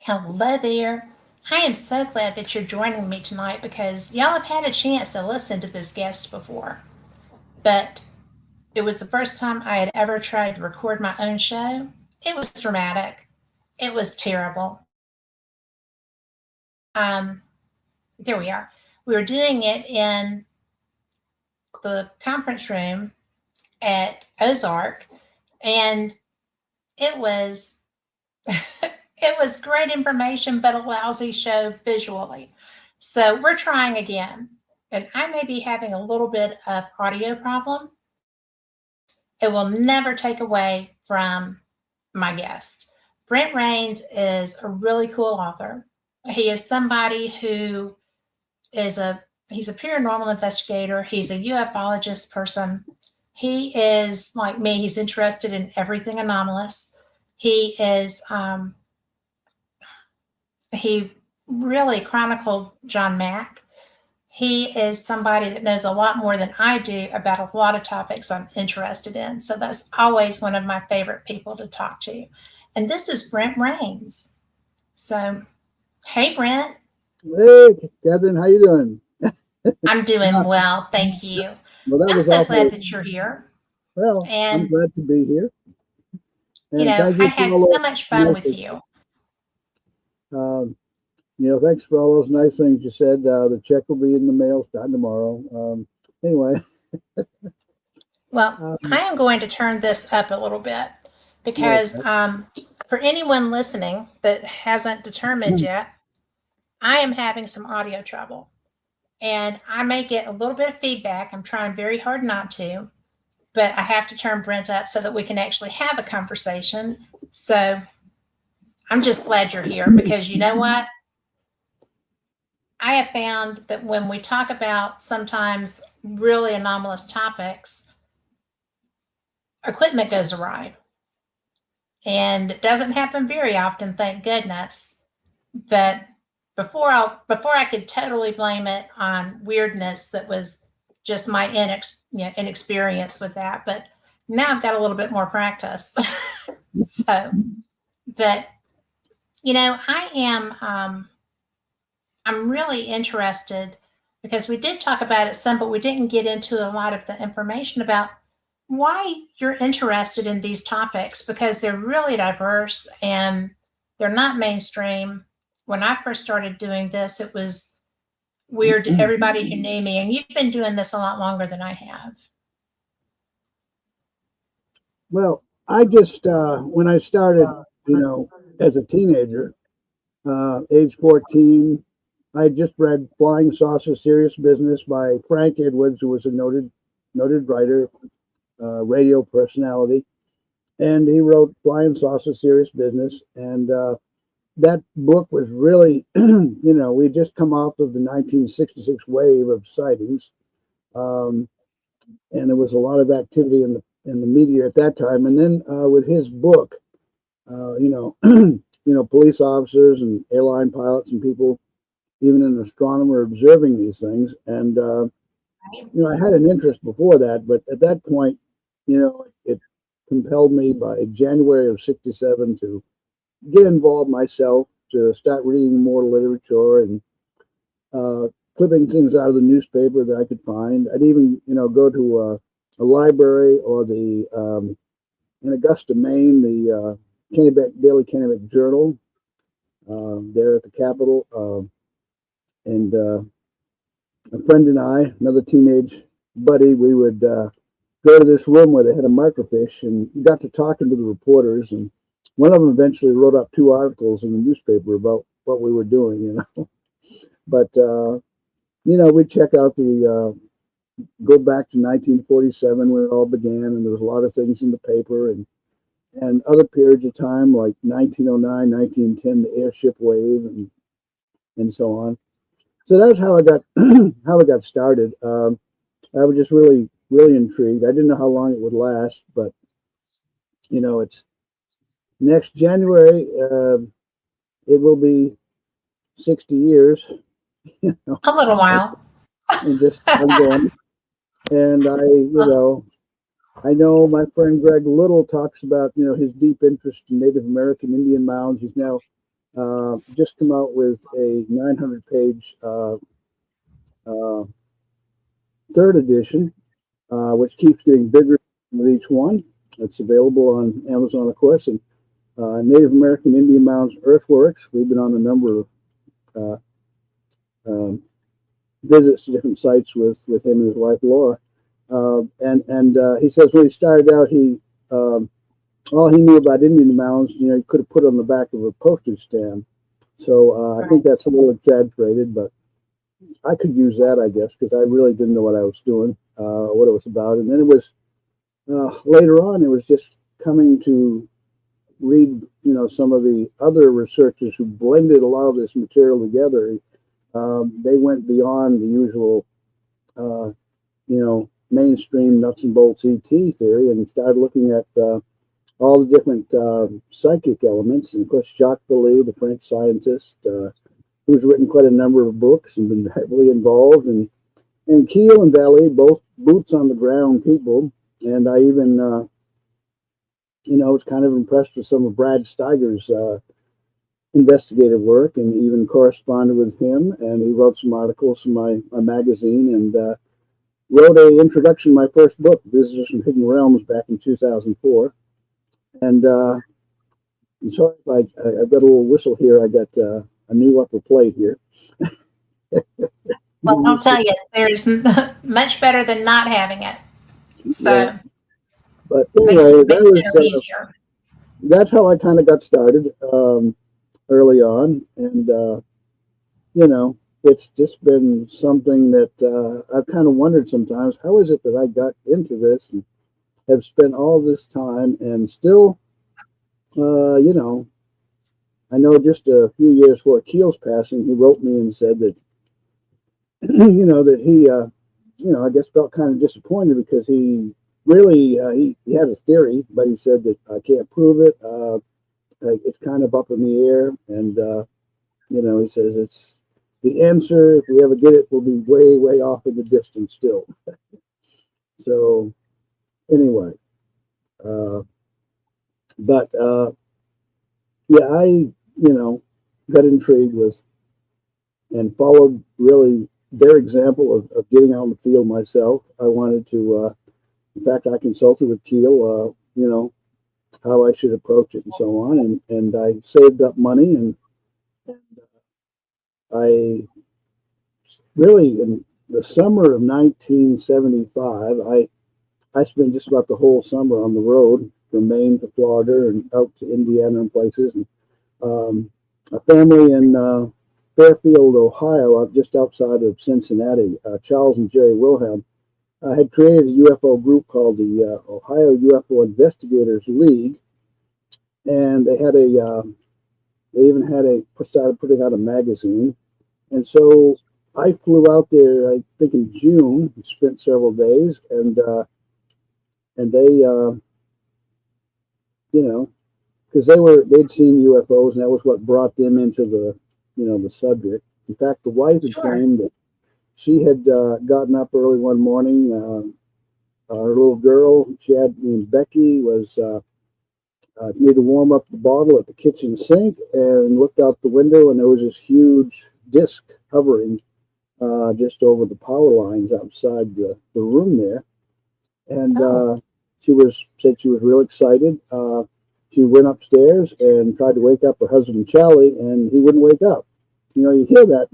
Hello there. I am so glad that you're joining me tonight because y'all have had a chance to listen to this guest before. But it was the first time I had ever tried to record my own show. It was dramatic. It was terrible. Um, there we are. We were doing it in the conference room at Ozark, and it was it was great information, but a lousy show visually. So we're trying again. And I may be having a little bit of audio problem. It will never take away from my guest. Brent Raines is a really cool author. He is somebody who is he's a paranormal investigator. He's a ufologist person. He is like me. He's interested in everything anomalous. He is he really chronicled John Mack. He is somebody that knows a lot more than I do about a lot of topics I'm interested in. So that's always one of my favorite people to talk to. And this is Brent Raines. So, hey, Brent. Hey, Catherine, how you doing? I'm doing well, thank you. Well, I'm so glad that you're here. Well, And, I'm glad to be here. And I had so much fun with you. Thanks for all those nice things you said. The check will be in the mail starting tomorrow. Anyway. Well, I am going to turn this up a little bit because for anyone listening that hasn't determined yet, I am having some audio trouble. And I may get a little bit of feedback. I'm trying very hard not to, but I have to turn Brent up so that we can actually have a conversation. So I'm just glad you're here because you know what? I have found that when we talk about sometimes really anomalous topics, equipment goes awry. And it doesn't happen very often, thank goodness. But before I could totally blame it on weirdness, that was just my inexperience with that. But now I've got a little bit more practice. So, but I am I'm really interested because we did talk about it some, but we didn't get into a lot of the information about why you're interested in these topics because they're really diverse and they're not mainstream. When I first started doing this, it was weird to everybody who knew me, and you've been doing this a lot longer than I have. Well, I just, when I started, as a teenager, age 14, I just read Flying Saucer Serious Business by Frank Edwards, who was a noted writer, radio personality. And he wrote Flying Saucer Serious Business. And that book was really, we just come off of the 1966 wave of sightings. And there was a lot of activity in the media at that time. And then with his book, police officers and airline pilots and people, even an astronomer, observing these things. And, I had an interest before that, but at that point, it compelled me by January of 67 to get involved myself, to start reading more literature and clipping things out of the newspaper that I could find. I'd even, go to a library or the, in Augusta, Maine, the Daily Kennebec Journal, there at the Capitol. And a friend and I, another teenage buddy, we would go to this room where they had a microfiche and got to talking to the reporters. And one of them eventually wrote up 2 articles in the newspaper about what we were doing, But, we'd check out go back to 1947 when it all began, and there was a lot of things in the paper and other periods of time like 1909, 1910, the airship wave and so on. So that's how I got started. I was just really, really intrigued. I didn't know how long it would last, but it's next January. It will be 60 years. A little while. And just ongoing. And I know my friend Greg Little talks about his deep interest in Native American Indian mounds. He's now just come out with a 900-page uh, third edition, which keeps getting bigger with each one. It's available on Amazon, of course, and Native American Indian Mounds Earthworks. We've been on a number of uh, um, visits to different sites with him and his wife Laura. And he says when he started out, he all he knew about Indian mounds, he could have put on the back of a postage stamp. So I think that's a little exaggerated, but I could use that, I guess, because I really didn't know what I was doing, what it was about. And then it was later on, it was just coming to read, some of the other researchers who blended a lot of this material together. They went beyond the usual, mainstream nuts and bolts ET theory and started looking at all the different psychic elements. And of course, Jacques Vallée, the French scientist, who's written quite a number of books and been heavily involved, and Keel and Vallée, both boots on the ground people. And I even, was kind of impressed with some of Brad Steiger's investigative work, and even corresponded with him. And he wrote some articles for my magazine, and wrote an introduction to my first book, Visitors from Hidden Realms, back in 2004. And so I've got a little whistle here. I got a new upper plate here. Well, I'll tell you, there's much better than not having it. So, yeah. But anyway, that's how I kind of got started early on, and it's just been something that I've kind of wondered sometimes. How is it that I got into this and have spent all this time, and still, I know just a few years before Keel's passing, he wrote me and said that, that he, I guess felt kind of disappointed because he really, he had a theory, but he said that I can't prove it. It's kind of up in the air. And, he says it's the answer. If we ever get it, will be way, way off in the distance still. So anyway, but yeah, I, got intrigued with and followed really their example of getting out in the field myself. I wanted to, in fact, I consulted with Keel, how I should approach it and so on. And I saved up money, and I really, in the summer of 1975, I spent just about the whole summer on the road from Maine to Florida and out to Indiana and places. And a family in Fairfield, Ohio, just outside of Cincinnati, Charles and Jerry Wilhelm, had created a UFO group called the Ohio UFO Investigators League, and they had they even had started putting out a magazine. And so I flew out there, I think in June, spent several days, and they, because they'd seen UFOs, and that was what brought them into the subject. In fact, the wife had claimed that she had gotten up early one morning. Her little girl, she had named Becky, was need to warm up the bottle at the kitchen sink, and looked out the window, and there was this huge disc hovering just over the power lines outside the room there. And said she was real excited. She went upstairs and tried to wake up her husband Charlie, and he wouldn't wake up. You hear that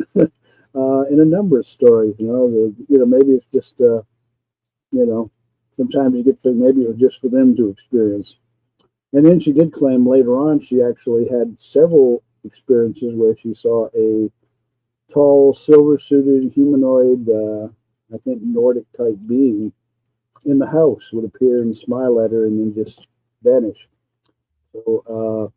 in a number of stories. Maybe it's just sometimes you get to think maybe it was just for them to experience. And then she did claim later on she actually had several experiences where she saw a tall, silver-suited humanoid, I think Nordic type being in the house, would appear and smile at her and then just vanish. So,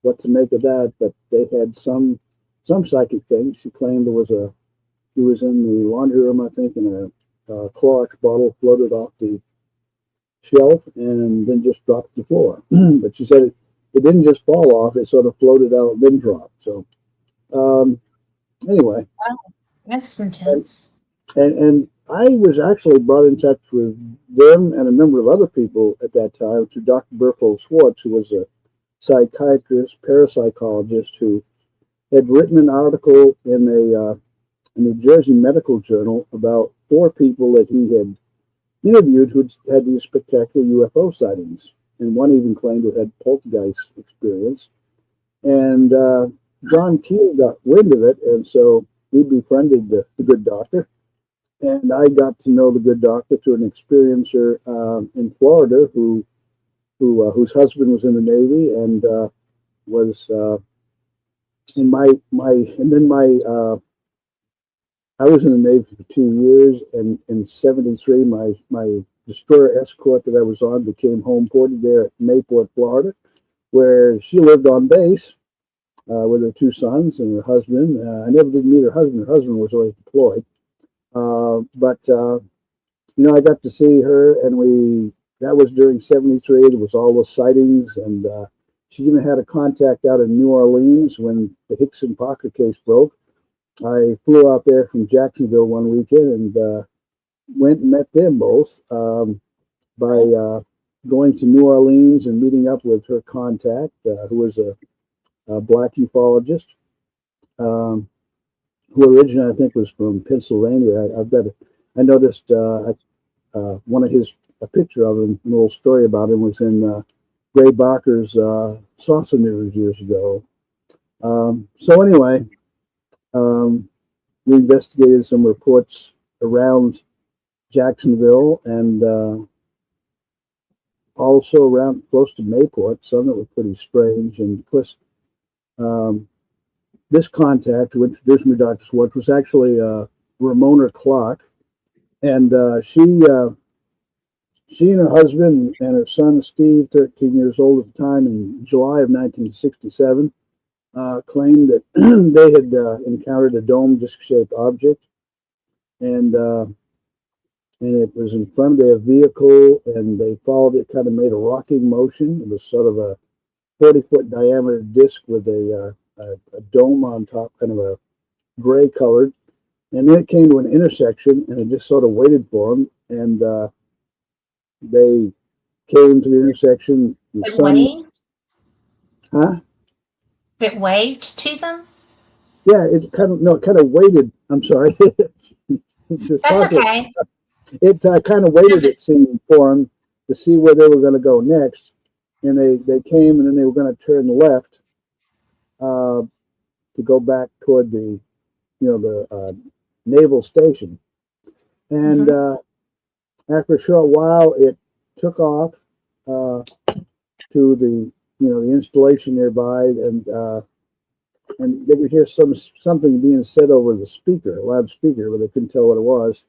what to make of that? But they had some psychic things. She claimed she was in the laundry room, I think, and a Clorox bottle floated off the shelf and then just dropped to the floor. But she said it didn't just fall off; it sort of floated out and then dropped. So, anyway, wow, that's intense. And I was actually brought in touch with them and a number of other people at that time through Dr. Berthold Schwartz, who was a psychiatrist, parapsychologist who had written an article in a New Jersey medical journal about 4 people that he had interviewed who had these spectacular UFO sightings. And one even claimed to have had poltergeist experience. And John Keel got wind of it, and so he befriended the good doctor. And I got to know the good doctor through an experiencer in Florida whose husband was in the Navy and was in my I was in the Navy for 2 years, and in '73 my destroyer escort that I was on became home ported there at Mayport, Florida, where she lived on base with her 2 sons and her husband. I never did meet her husband. Her husband was always deployed. But I got to see her, and that was during '73. There was all those sightings, and she even had a contact out in New Orleans when the Hickson Parker case broke. I flew out there from Jacksonville one weekend and went and met them both by going to New Orleans and meeting up with her contact, who was a black ufologist, who originally I think was from Pennsylvania. I noticed one of a picture of him, an old story about him was in Gray Barker's Saucer News years ago. So anyway, we investigated some reports around Jacksonville and also around close to Mayport, some that were pretty strange. And of course, this contact who introduced me to Dr. Schwartz was actually Ramona Clark, and she and her husband and her son Steve, 13 years old at the time, in July of 1967, claimed that they had encountered a dome disc-shaped object, and it was in front of their vehicle, and they followed it, kind of made a rocking motion. It was sort of a 40-foot diameter disc with a dome on top, kind of a gray colored. And then it came to an intersection, and it just sort of waited for them. And they came to the intersection. It waved? Huh? It waved to them? Yeah, it kind of waited. I'm sorry. That's okay. It kind of waited, it seemed, for them to see where they were going to go next. And they came, and then they were going to turn left to go back toward the naval station. And after a short while, it took off to the the installation nearby, and they could hear something being said over the speaker, a loudspeaker, but they couldn't tell what it was.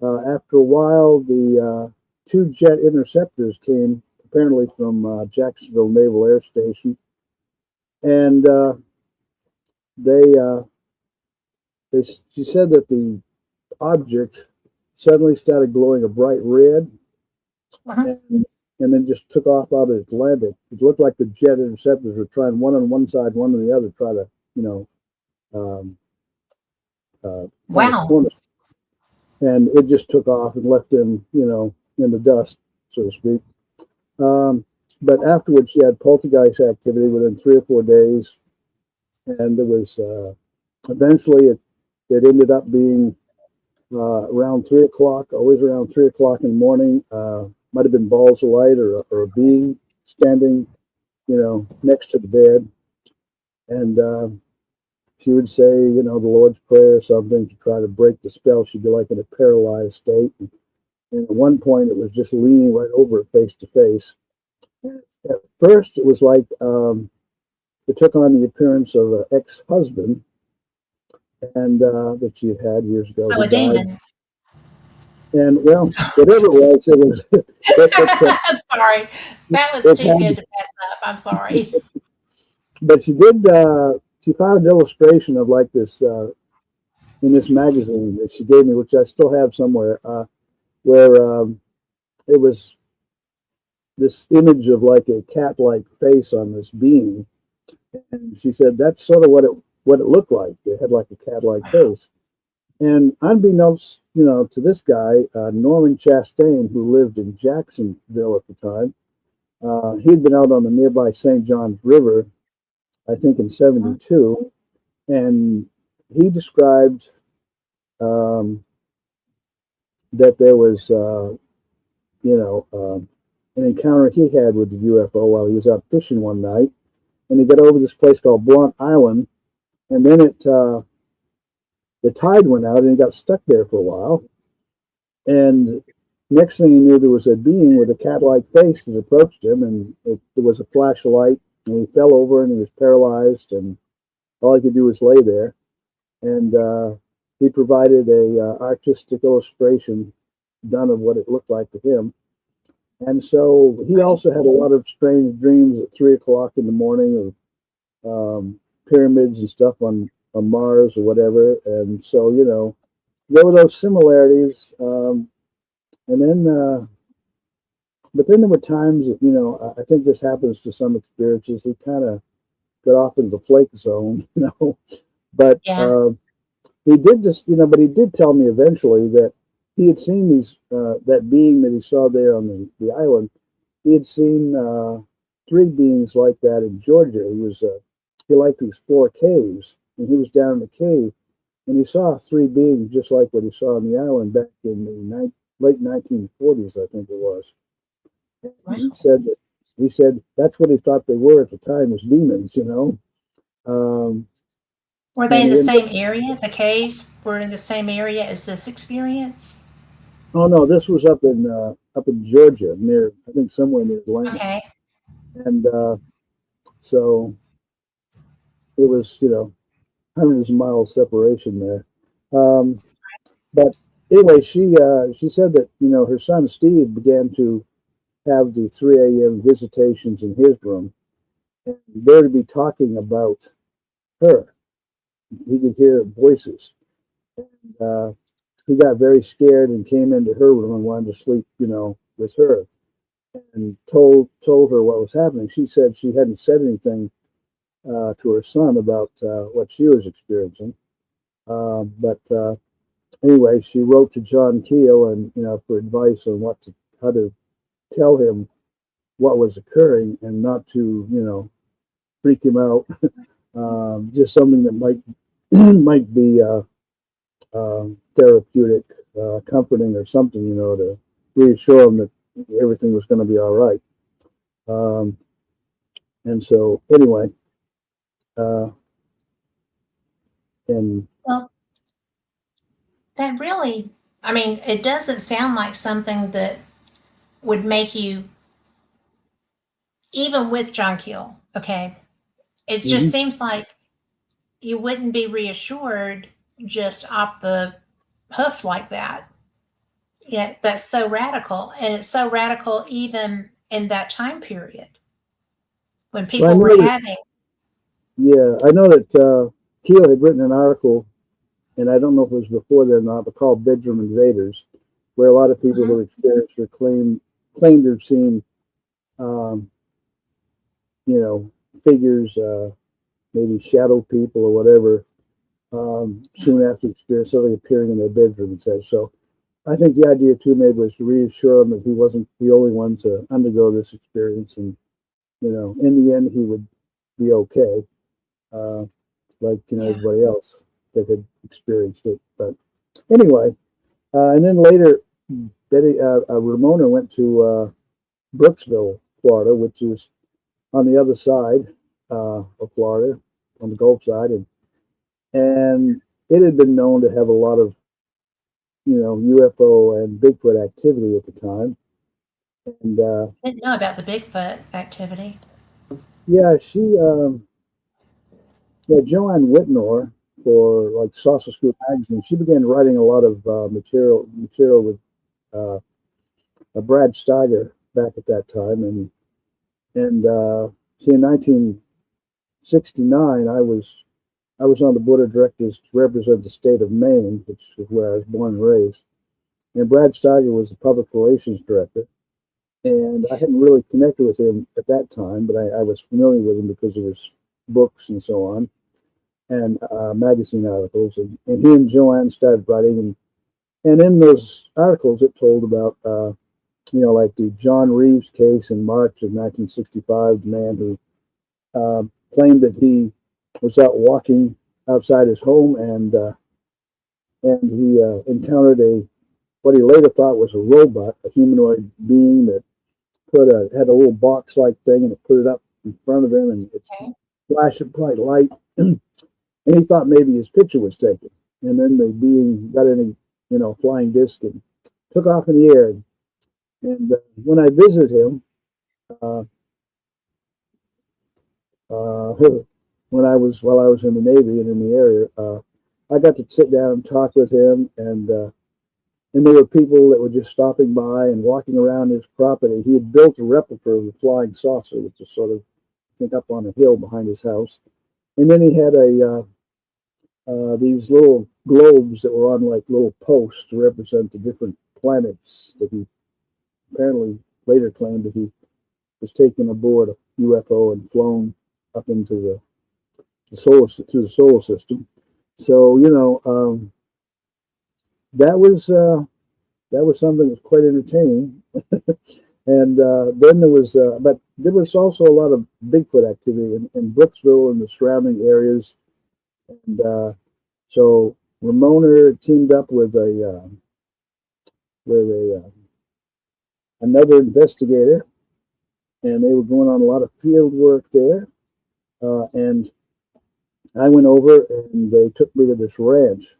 After a while, the 2 jet interceptors came, apparently from Jacksonville Naval Air Station, and she said that the object suddenly started glowing a bright red, and then just took off out of the Atlantic. It looked like the jet interceptors were trying, one on one side, one on the other, try to wow. And it just took off and left them, in the dust, so to speak. But afterwards, she had poltergeist activity within 3 or 4 days, and there was eventually it ended up being around 3 o'clock, always around 3 o'clock in the morning. Might have been balls of light or a being standing, next to the bed, and she would say, the Lord's Prayer or something to try to break the spell. She'd be like in a paralyzed state. And at one point, it was just leaning right over her face to face. At first, it was like it took on the appearance of an ex-husband, and that she had years ago. So a demon. And well, whatever it was. I'm sorry. That was too good to pass up. I'm sorry. But she did. She found an illustration of like this in this magazine that she gave me, which I still have somewhere, where it was this image of like a cat-like face on this being, and she said that's sort of what it looked like. It had like a cat-like face, and unbeknownst, to this guy, Norman Chastain, who lived in Jacksonville at the time, He'd been out on the nearby St. Johns River, I think in '72, and he described um, that there was, an encounter he had with the UFO while he was out fishing one night, and he got over this place called Blunt Island, and then the tide went out, and he got stuck there for a while, and next thing he knew, there was a being with a cat-like face that approached him, and there was a flash of light, and he fell over, and he was paralyzed, and all he could do was lay there, and he provided a artistic illustration done of what it looked like to him. And so he also had a lot of strange dreams at 3 o'clock in the morning of pyramids and stuff on Mars or whatever. And so, there were those similarities. And then, but then there were times that, I think this happens to some experiences. He kind of got off into the flake zone, but Yeah. he did just, but he did tell me eventually that he had seen that being that he saw there on the island. He had seen three beings like that in Georgia. He liked to explore caves, and he was down in the cave, and he saw three beings just like what he saw on the island back in the late 1940s, I think it was. Wow. He said that's what he thought they were at the time, was demons, Um, Were they in the same area? The caves were in the same area as this experience? Oh no, this was up in Georgia, near, I think, somewhere near Atlanta, Okay. and so it was, hundreds of miles separation there. Um, but anyway, she said that her son Steve began to have the 3 a.m. visitations in his room, and they're to be talking about her. He could hear voices. Uh, he got very scared and came into her room and wanted to sleep, with her, and told her what was happening. She said she hadn't said anything to her son about what she was experiencing. But anyway, she wrote to John Keel and for advice on how to tell him what was occurring and not to freak him out. Just something that might might be therapeutic, comforting, or something, to reassure him that everything was going to be all right. Um, and so anyway, uh, and Well, that really, I mean, it doesn't sound like something that would make you, even with John Keel, okay? It just mhm. seems like you wouldn't be reassured just off the hoof like that. Yeah, that's so radical. And it's so radical even in that time period when Well, people were having. I know that Keel had written an article, and I don't know if it was before then or not, but called "Bedroom Invaders," where a lot of people Mhm. who experienced or claimed to have seen, um, you know, figures, maybe shadow people or whatever, soon after experience something appearing in their bedroom and such. So I think the idea too maybe was to reassure him that he wasn't the only one to undergo this experience, and in the end he would be okay, uh, like Yeah. everybody else that had experienced it. But anyway, and then later, Ramona went to Brooksville, Florida, which is on the other side of Florida, on the Gulf side, and it had been known to have a lot of UFO and Bigfoot activity at the time. And Didn't know about the Bigfoot activity. yeah, Joanne Whitnore for like Saucer Scoop magazine, she began writing a lot of material with uh, Brad Steiger back at that time, and see, in 1969, I was on the board of directors to represent the state of Maine, which is where I was born and raised. And Brad Steiger was the public relations director. And I hadn't really connected with him at that time, but I was familiar with him because of his books and so on, and magazine articles. And he and Joanne started writing, and in those articles, it told about like the John Reeves case in March of 1965, the man who claimed that he was out walking outside his home and he encountered what he later thought was a robot, a humanoid being that had a little box like thing, and it put it up in front of him, and it flashed a bright light, and he thought maybe his picture was taken. And then the being got in a flying disc and took off in the air. And when I visited him, uh, while I was in the Navy and in the area, I got to sit down and talk with him, and there were people that were just stopping by and walking around his property. He had built a replica of the flying saucer, which is sort of, I think, up on a hill behind his house. And then he had these little globes that were on like little posts to represent the different planets that he apparently later claimed that he was taken aboard a UFO and flown up into through the solar system. So that was something that was quite entertaining. And then but there was also a lot of Bigfoot activity in Brooksville and the surrounding areas. And so Ramona teamed up with another investigator, and they were going on a lot of field work there. And I went over, and they took me to this ranch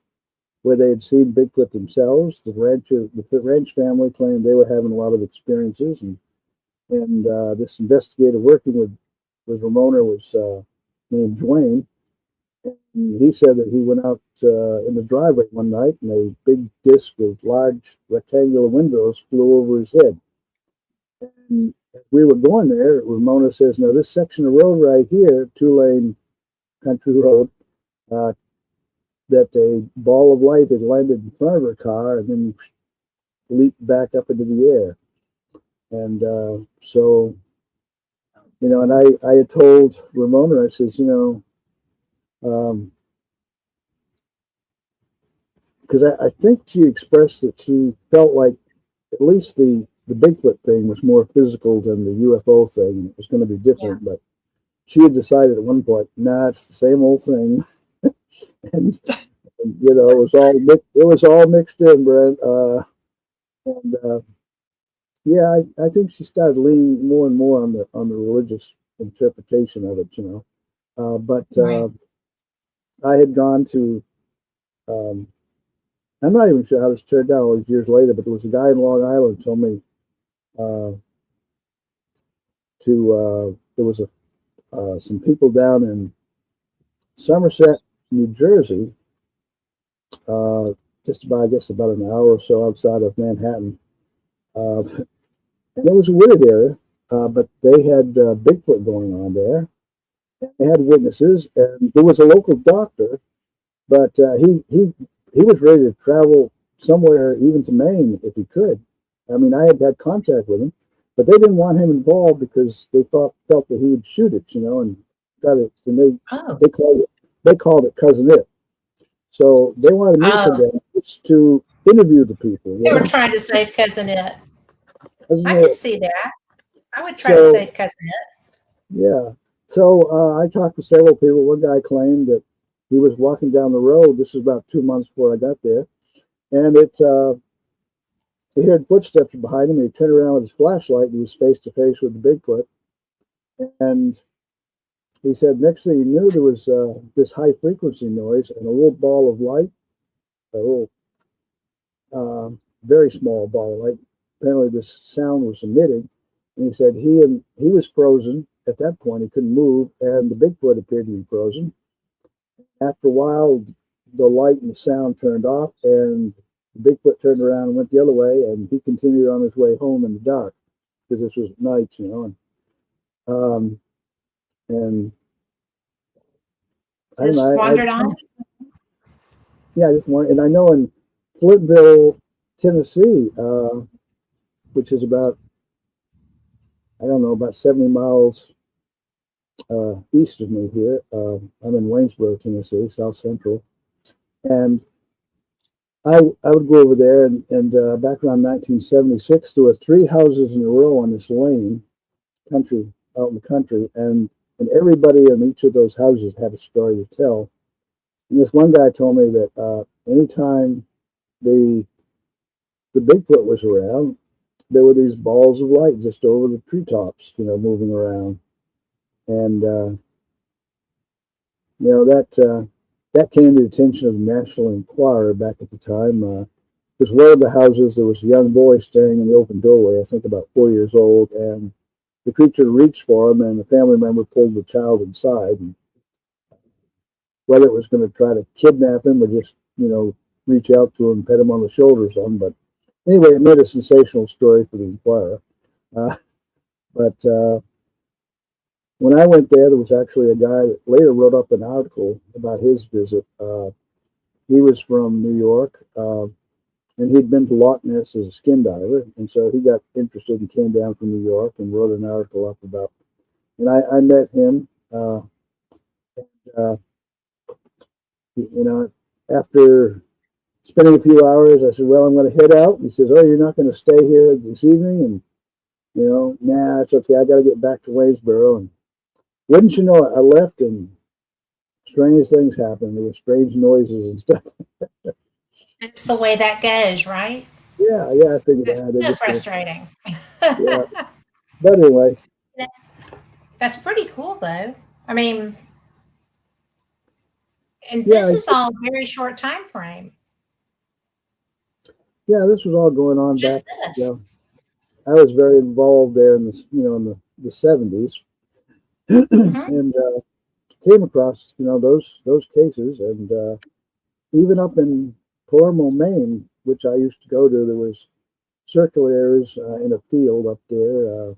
where they had seen Bigfoot themselves. The ranch family claimed they were having a lot of experiences, and this investigator working with Ramona was named Dwayne. And he said that he went out in the driveway one night, and a big disc with large rectangular windows flew over his head. And as we were going there, Ramona says, "Now this section of road right here, 2-lane country road, that a ball of light had landed in front of her car and then leaped back up into the air." And so, and I had told Ramona, I says, because I think she expressed that she felt like at least the Bigfoot thing was more physical than the UFO thing. It was going to be different, but she had decided at one point, nah, it's the same old thing. and it was all mixed in, Brent. Yeah, I think she started leaning more and more on the religious interpretation of it, but I had gone to. I'm not even sure how this turned out all these years later, but there was a guy in Long Island who told me there was some people down in Somerset, New Jersey, just about, I guess, about an hour or so outside of Manhattan. And it was a weird area, but they had Bigfoot going on there. They had witnesses, and there was a local doctor, but he was ready to travel somewhere, even to Maine, if he could. I mean, I had contact with him, but they didn't want him involved because they felt that he would shoot it, and got it. And they called it Cousin It. So they wanted me to go to interview the people. They were trying to save Cousin It. I could see that. I would try to save Cousin It. Yeah. So I talked to several people. One guy claimed that he was walking down the road. This was about 2 months before I got there, and he heard footsteps behind him. He turned around with his flashlight, and he was face to face with the Bigfoot. And he said, next thing he knew, there was this high frequency noise and a little ball of light, a little very small ball of light. Apparently, this sound was emitting. And he said he was frozen at that point. He couldn't move, and the Bigfoot appeared to be frozen. After a while, the light and the sound turned off, and the Bigfoot turned around and went the other way, and he continued on his way home in the dark because this was at night, and I don't know. Wandered on. Yeah, I just wanted, and I know in Flintville, Tennessee, which is about, I don't know, about 70 miles east of me here. I'm in Waynesboro, Tennessee, South Central, and I would go over there, and back around 1976, there were three houses in a row on this lane, country out in the country, and everybody in each of those houses had a story to tell. And this one guy told me that anytime the Bigfoot was around, there were these balls of light just over the treetops, moving around, and that came to the attention of the National Enquirer back at the time. Because one of the houses, there was a young boy standing in the open doorway, I think about 4 years old, and the creature reached for him, and the family member pulled the child inside. And whether it was going to try to kidnap him or just, reach out to him, pet him on the shoulder or something. But anyway, it made a sensational story for the Enquirer. But when I went there was actually a guy that later wrote up an article about his visit. He was from New York, and he'd been to Loch Ness as a skin diver, and so he got interested and came down from New York and wrote an article up about. And I met him. Uh, After spending a few hours, I said, "Well, I'm going to head out." He says, "Oh, you're not going to stay here this evening?" And nah, it's okay. I got to get back to Waynesboro. And wouldn't you know it, I left, and strange things happened. There were strange noises and stuff. It's the way that goes, right? Yeah, I figured It's they're so just gonna, frustrating. yeah. But anyway, That's pretty cool, though. I mean, and yeah, this is all a very short time frame. yeah. This was all going on back. Just this. I was very involved there in this, in the 70s, Mm-hmm. and came across, those cases, and even up in Palermo, Maine, which I used to go to, there was circular areas in a field up there,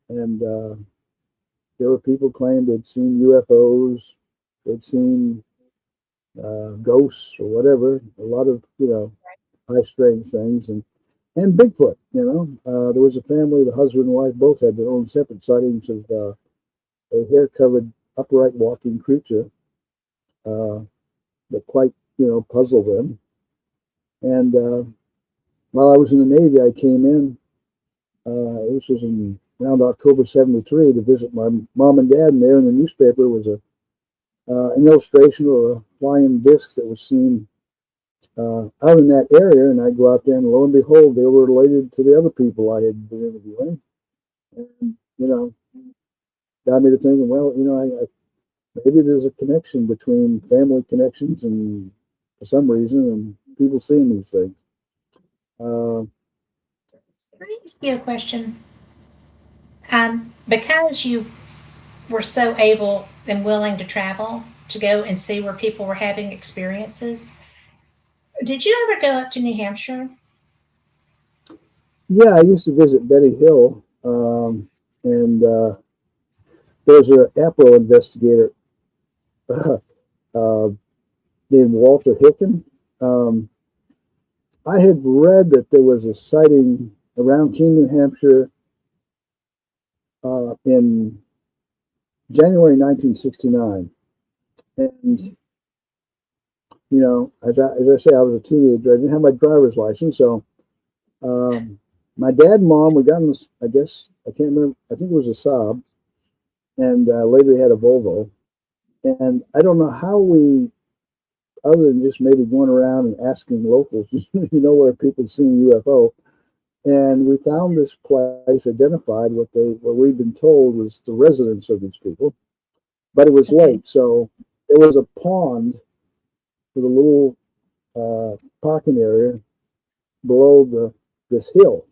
and there were people claimed they'd seen UFOs, they'd seen ghosts or whatever, a lot of high strange things, and Bigfoot. There was a family, the husband and wife both had their own separate sightings of a hair covered upright walking creature that quite puzzled them. And while I was in the Navy, I came in. This was in around October '73 to visit my mom and dad, and there in the newspaper was an illustration of a flying disc that was seen out in that area, and I'd go out there, and lo and behold, they were related to the other people I had been interviewing. And, got me to thinking, well, maybe there's a connection between family connections and for some reason, and people seeing these things. Let me ask you a question. Because you were so able and willing to travel to go and see where people were having experiences, did you ever go up to New Hampshire? Yeah, I used to visit Betty Hill, and there's an APRO investigator uh, named Walter Hicken. Um, I had read that there was a sighting around Keene, New Hampshire in January 1969. And, as I say, I was a teenager. I didn't have my driver's license. So my dad and mom, we got in this, I guess, I can't remember, I think it was a Saab. And later he had a Volvo. And I don't know how we, other than just maybe going around and asking locals, where people seen UFO. And we found this place, identified what we'd been told was the residence of these people, but it was late, so there was a pond with a little parking area below this hill,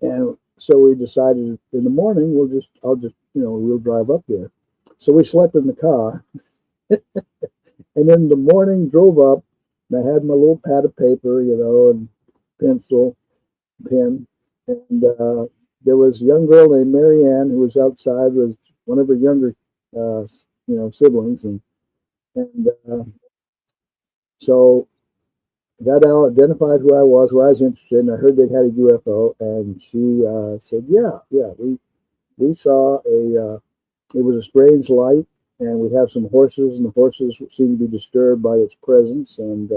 and so we decided in the morning we'll drive up there. So we slept in the car, and in the morning drove up, and I had my little pad of paper, and pencil, pen, and there was a young girl named Mary Ann who was outside with one of her younger, siblings, and so got out, identified who I was, where I was interested, and I heard they had a UFO, and she said, "Yeah, we saw it was a strange light, and we have some horses, and the horses seem to be disturbed by its presence, and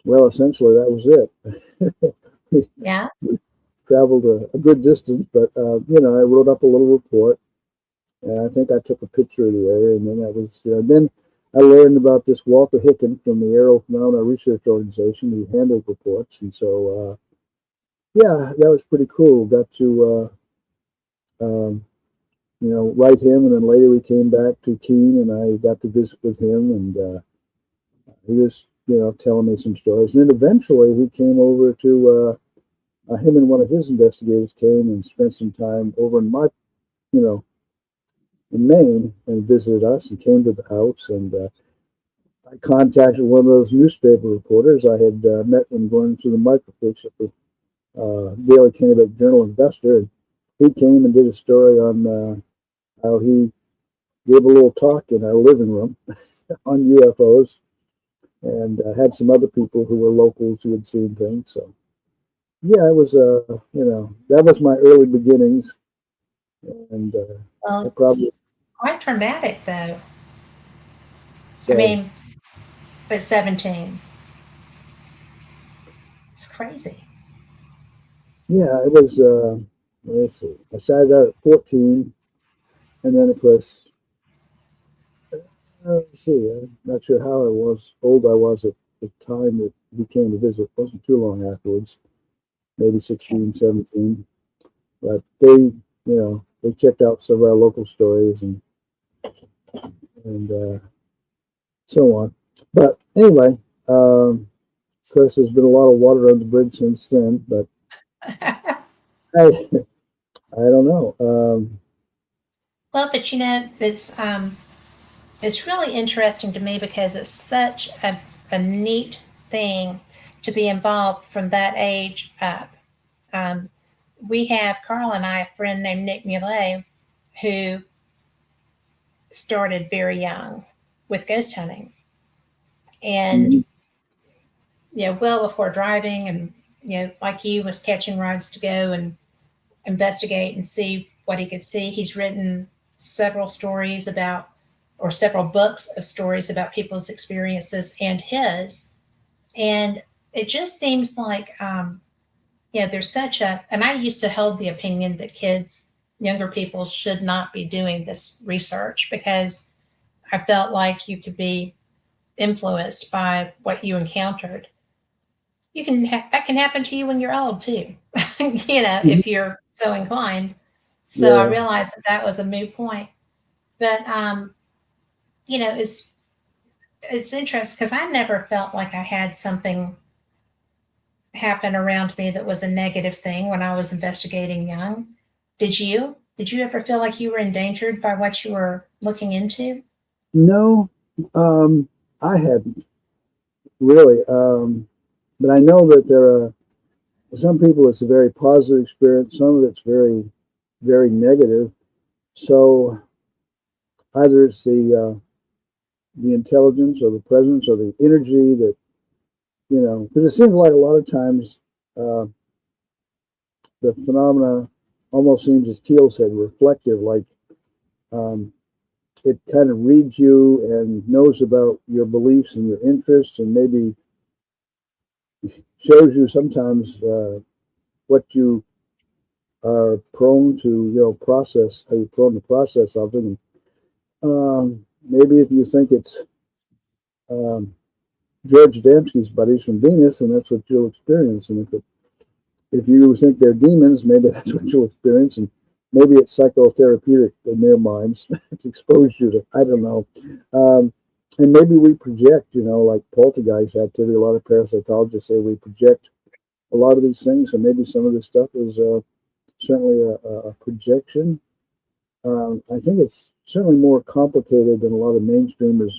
Well, essentially that was it. we Yeah. traveled a good distance, but I wrote up a little report, and I think I took a picture of the area, and then that was. Then I learned about this Walter Hicken from the Aerial Phenomena Research Organization who handled reports, and so yeah, that was pretty cool. Got to write him, and then later we came back to Keene, and I got to visit with him, and he was telling me some stories, and then eventually he came over to. Him and one of his investigators came and spent some time over in you know, in Maine and visited us and came to the house. And I contacted one of those newspaper reporters I had met when going through the microfiche at the Daily Kennebec Journal Investor. And he came and did a story on how he gave a little talk in our living room on UFOs and had some other people who were locals who had seen things. So yeah, it was that was my early beginnings, and I Well, it's probably quite traumatic, though. I so mean, at 17, it's crazy. yeah, it was. Let's see, I started out at 14, and then it was. Let's see, I'm not sure how old I was at the time that he came to visit. It wasn't too long afterwards, maybe Okay. 16, 17. But they checked out some of our local stories and so on. But anyway, of course, there's been a lot of water on the bridge since then. But I, I don't know. Well, but it's really interesting to me because it's such a neat thing to be involved from that age up. Um, we have Carl and I a friend named Nick Muley who started very young with ghost hunting, and Mhm. well before driving, and like you, was catching rides to go and investigate and see what he could see. He's written several stories about, or several books of stories about people's experiences and his. And it just seems like, there's such a, and I used to hold the opinion that kids, younger people, should not be doing this research because I felt like you could be influenced by what you encountered. That can happen to you when you're old too, Mhm. if you're so inclined. So I Yeah. realized that that was a moot point. But you know, it's interesting because I never felt like I had something happen around me that was a negative thing when I was investigating young. Did you? Did you ever feel like you were endangered by what you were looking into? No, I hadn't really. But I know that there are some people. It's a very positive experience. Some of it's very, very negative. So either it's the intelligence or the presence or the energy that because it seems like a lot of times uh, the phenomena almost seems, as Keel said, reflective. Like um, it kind of reads you and knows about your beliefs and your interests, and maybe shows you sometimes what you are prone to, process, how you're prone to process something. Maybe if you think it's um, George Adamski's buddies from Venus, and that's what you'll experience. And if you think they're demons, maybe that's what you'll experience. And maybe it's psychotherapeutic in their minds to expose you to, I don't know. Um, and maybe we project, like poltergeist activity. A lot of parapsychologists say we project a lot of these things, and maybe some of this stuff is certainly a projection. I think it's certainly more complicated than a lot of mainstreamers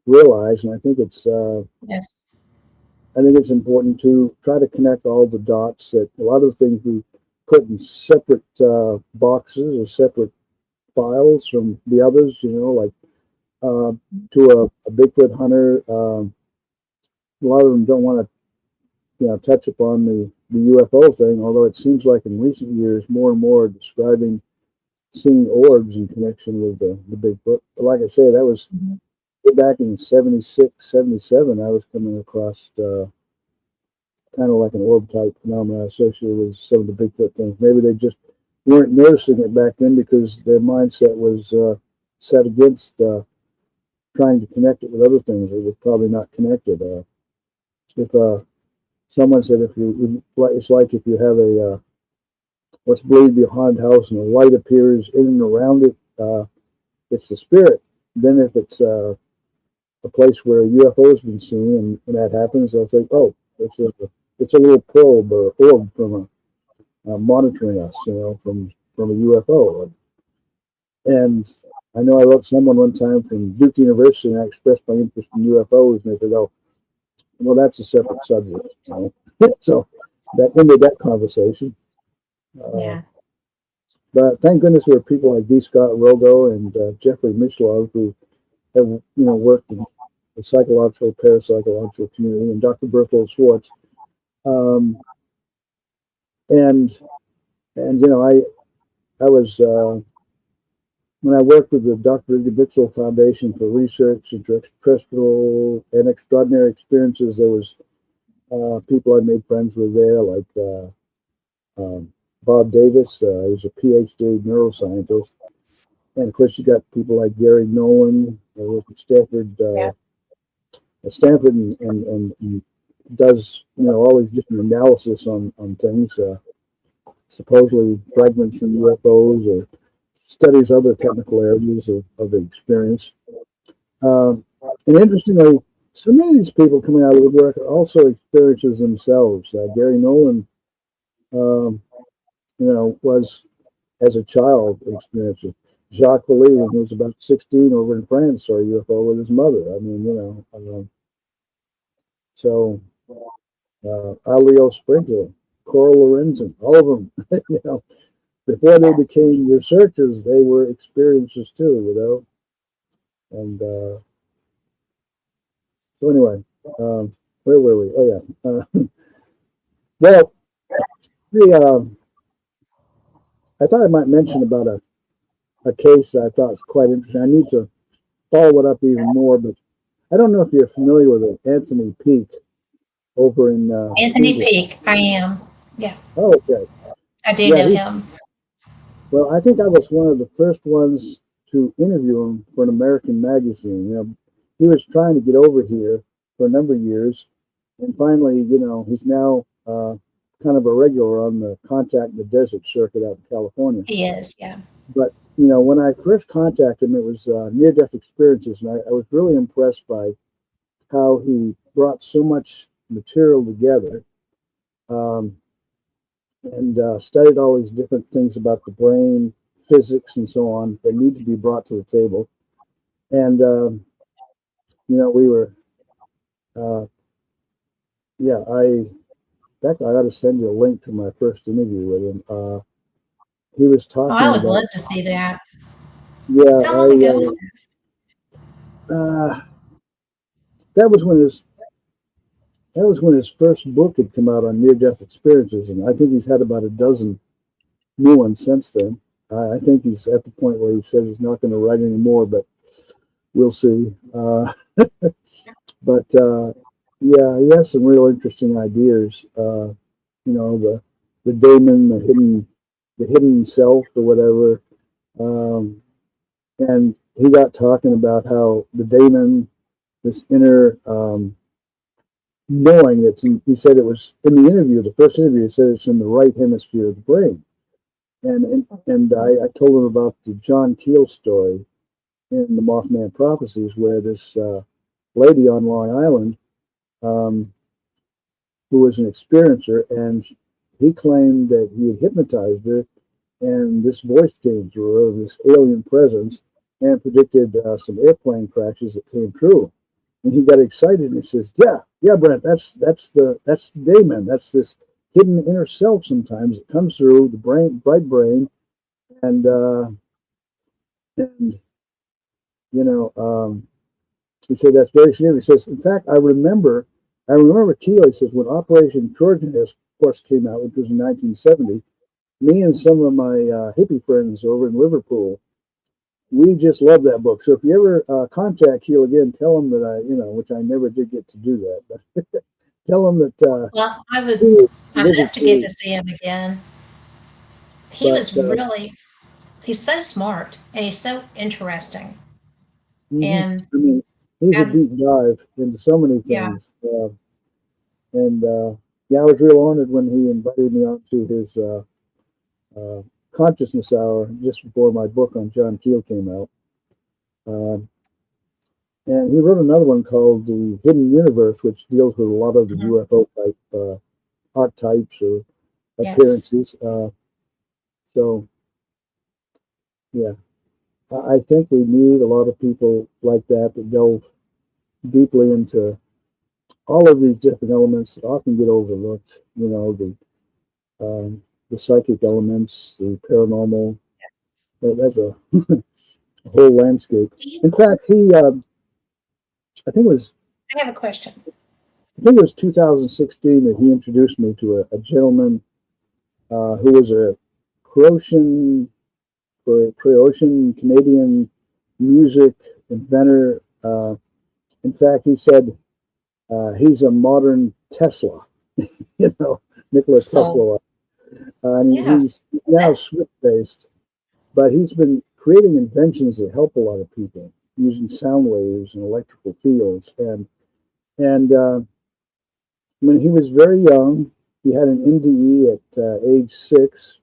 realize, and Yes. I think it's important to try to connect all the dots. That a lot of the things we put in separate boxes or separate files from the others, like uh, to a Bigfoot hunter, a lot of them don't want to, touch upon the UFO thing. Although it seems like in recent years, more and more are describing seeing orbs in connection with the Bigfoot. But like I say, that was Mhm. back in 76, 77, I was coming across kind of like an orb type phenomenon associated with some of the Bigfoot things. Maybe they just weren't noticing it back then because their mindset was set against trying to connect it with other things that were probably not connected. If someone said it's like if you have a what's believed to be a haunted house and a light appears in and around it, it's the spirit. Then if it's a place where a UFO has been seen and when that happens, they'll say, oh, it's a little probe or orb from monitoring us, from a UFO. And I know I wrote someone one time from Duke University and I expressed my interest in UFOs, and they said, oh, well, that's a separate subject. So that ended that conversation. Yeah. But thank goodness there are people like D. Scott Rogo and Jeffrey Mishlove who have, worked in the psychological, parapsychological community, and Dr. Berthold Schwartz. And I was when I worked with the Dr. Individual Foundation for Research into Extraterrestrial and Extraordinary Experiences, there was people I made friends with there, like Bob Davis. He's a PhD neuroscientist. And of course, you got people like Gary Nolan, works at Stanford, and does all these different analysis on things, supposedly fragments from UFOs, or studies other technical areas of the experience. And interestingly, so many of these people coming out of the woodwork are also experiencers themselves. Gary Nolan, was as a child experiencer. Jacques Vallée, when he was about 16 over in France, saw a UFO with his mother. I mean, so Alio Sprinkler, Coral Lorenzen, all of them, before they became researchers, they were experiencers too, And so anyway, where were we? Oh yeah. Well, I thought I might mention about a case that I thought was quite interesting. I need to follow it up even more, but I don't know if you're familiar with it, Anthony Peake over in Anthony England. Peake, I am. Yeah. Oh, okay. I do know him. Well, I think I was one of the first ones to interview him for an American magazine. He was trying to get over here for a number of years, and finally, he's now kind of a regular on the Contact in the Desert circuit out in California. He is, yeah. But when I first contacted him, it was near-death experiences, and I was really impressed by how he brought so much material together, and studied all these different things about the brain, physics, and so on that need to be brought to the table. And we were, in fact, I ought to send you a link to my first interview with him. He was talking. Oh, I would love to see that. Yeah, how long ago was that? That was when his first book had come out on near-death experiences, and I think he's had about a dozen new ones since then. I think he's at the point where he says he's not going to write anymore, but we'll see. But yeah, he has some real interesting ideas. The daemon, the hidden self, or whatever. And he got talking about how the daemon, this inner knowing that he said it was in the interview, the first interview, he said it's in the right hemisphere of the brain. And I told him about the John Keel story in the Mothman Prophecies, where this lady on Long Island, who was an experiencer, and he claimed that he had hypnotized her, and this voice came through her, this alien presence, and predicted some airplane crashes that came true. And he got excited and he says, "Yeah, Brent, that's the daemon. That's this hidden inner self. Sometimes it comes through the brain, bright brain, and he said that's very serious. He says, in fact, I remember Keel. He says when Operation Trojan, of course, came out, which was in 1970. Me and some of my hippie friends over in Liverpool, we just love that book. So if you ever contact Keel again, tell him that which I never did get to do that, but tell him that Well, he I'd visit love to get you. to see him again. He But was really, he's so smart and he's so interesting. And I mean, he's a I, deep dive into so many yeah, things. And yeah, I was real honored when he invited me on to his uh, consciousness hour just before my book on John Keel came out. Um, and he wrote another one called The Hidden Universe, which deals with a lot of the mhm, UFO type archetypes or yes. appearances. So, yeah, I think we need a lot of people like that delve deeply into all of these different elements that often get overlooked. The psychic elements, the paranormal. That's a whole landscape. In fact, I think it was I have a question. I think it was 2016 that he introduced me to a gentleman who was a Croatian, Croatian Canadian music inventor. In fact, he said he's a modern Tesla. you know, Nikola Oh, Tesla, and yes. he's now That's Swiss based, but he's been creating inventions that help a lot of people using sound waves and electrical fields. And when he was very young, he had an NDE at age 6,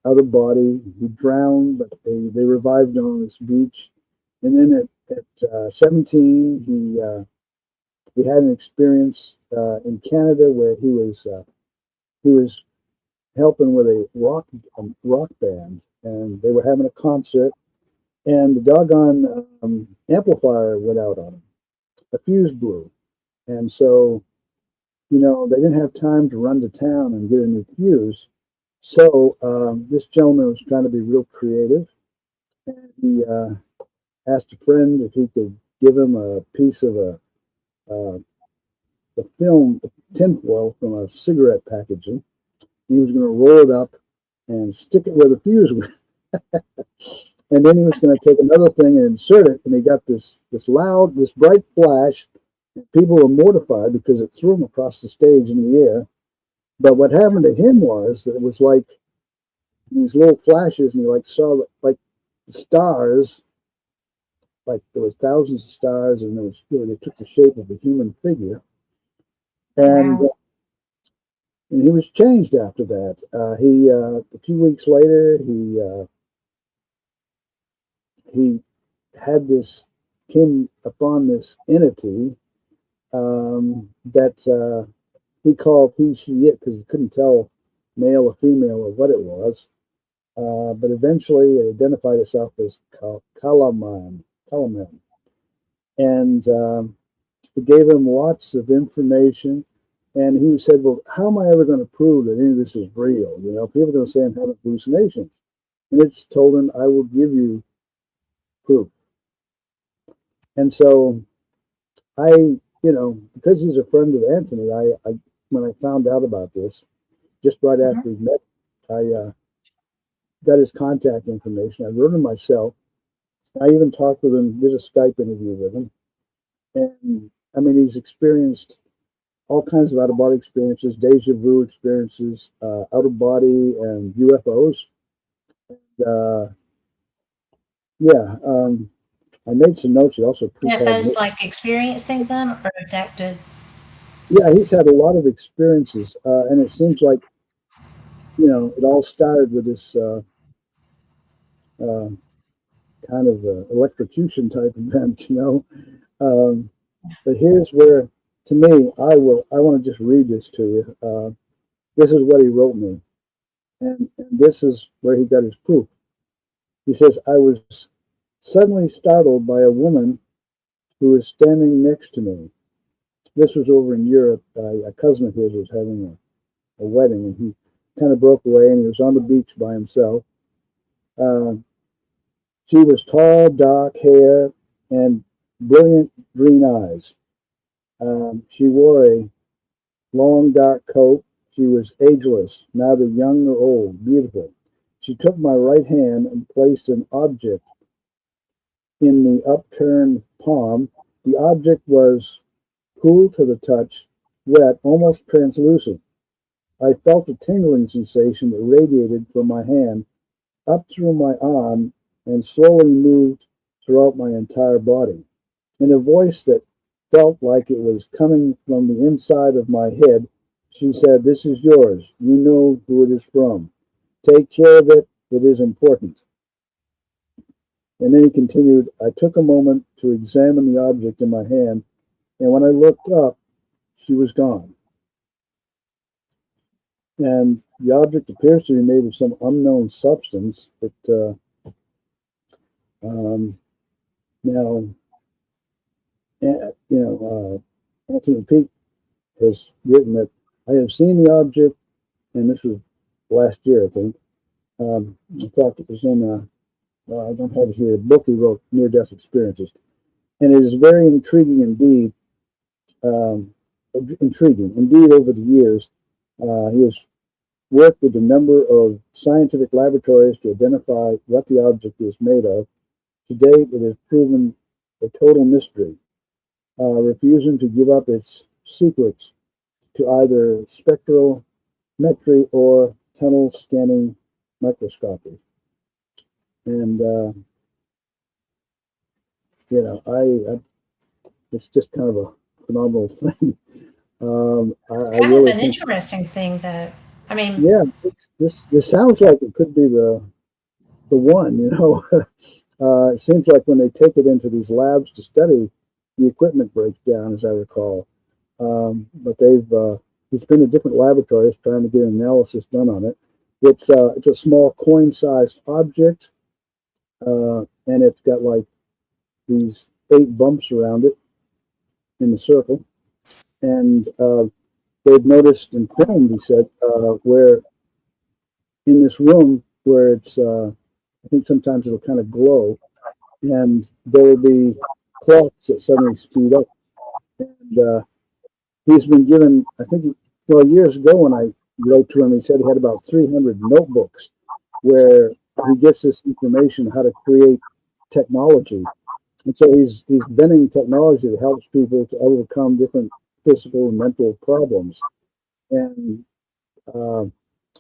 out of body. He drowned, but they revived him on this beach. And then at 17, he had an experience in Canada where he was helping with a rock band, and they were having a concert, and the doggone amplifier went out on him. A fuse blew, and so they didn't have time to run to town and get a new fuse. So this gentleman was trying to be real creative, and he asked a friend if he could give him a piece of uh, a film tinfoil from a cigarette packaging. He was going to roll it up and stick it where the fuse went. And then he was going to take another thing and insert it, and he got this bright flash. People were mortified because it threw him across the stage in the air. But what happened to him was that it was like these little flashes, and you saw like the stars, like there was thousands of stars, and they took the shape of a human figure, and wow. and he was changed after that. He A few weeks later, he had this came upon this entity that he called he, she, it because he couldn't tell male or female or what it was. But eventually it identified itself as Kalaman. And it gave him lots of information. And he said, well, how am I ever going to prove that any of this is real? People are going to say I'm having hallucinations. And it's told him, I will give you proof. And so because he's a friend of Anthony, I when I found out about this, just right Mhm. after we met, I got his contact information. I wrote him myself. I even talked with him, did a Skype interview with him. And I mean, he's experienced all kinds of out of body experiences, deja vu experiences, out of body, and UFOs. Uh, yeah, I made some notes. He also UFOs precognition. like experiencing them or abducted? Yeah, he's had a lot of experiences, and it seems like it all started with this uh, kind of electrocution type event. Um, but here's where, to me, I want to just read this to you. This is what he wrote me, and this is where he got his proof. He says, I was suddenly startled by a woman who was standing next to me. This was over in Europe. A cousin of his was having a wedding, and he kind of broke away, and he was on the beach by himself. Uh, she was tall, dark hair, and brilliant green eyes. She wore a long, dark coat. She was ageless, neither young nor old, beautiful. She took my right hand and placed an object in the upturned palm. The object was cool to the touch, wet, almost translucent. I felt a tingling sensation that radiated from my hand up through my arm and slowly moved throughout my entire body. In a voice that felt like it was coming from the inside of my head, she said, "This is yours. You know who it is from. Take care of it. It is important." And then he continued, "I took a moment to examine the object in my hand, and when I looked up, she was gone. And the object appears to be made of some unknown substance. Um, Now, Anthony Peake has written that I have seen the object, and this was last year, I think. In fact, it was in I don't have it here, a book he wrote, Near Death Experiences. And it is very intriguing indeed. Um, Intriguing. Indeed, over the years, he has worked with a number of scientific laboratories to identify what the object is made of. To date, it has proven a total mystery, refusing to give up its secrets to either spectrometry or tunnel scanning microscopy. And I it's just kind of a phenomenal thing. It's I kind of really an think, interesting thing, though. I mean, yeah, this sounds like it could be the one. It seems like when they take it into these labs to study, the equipment breaks down, as I recall. But he's been in different laboratories trying to get an analysis done on it. It's a small coin-sized object, and it's got like these 8 bumps around it in the circle. And they've noticed and filmed, he said, where in this room where I think sometimes it'll kind of glow, and there will be clocks that suddenly speed up. And he's been given, I think, well, years ago when I wrote to him, he said he had about 300 notebooks where he gets this information how to create technology. And so he's inventing technology that helps people to overcome different physical and mental problems. And uh,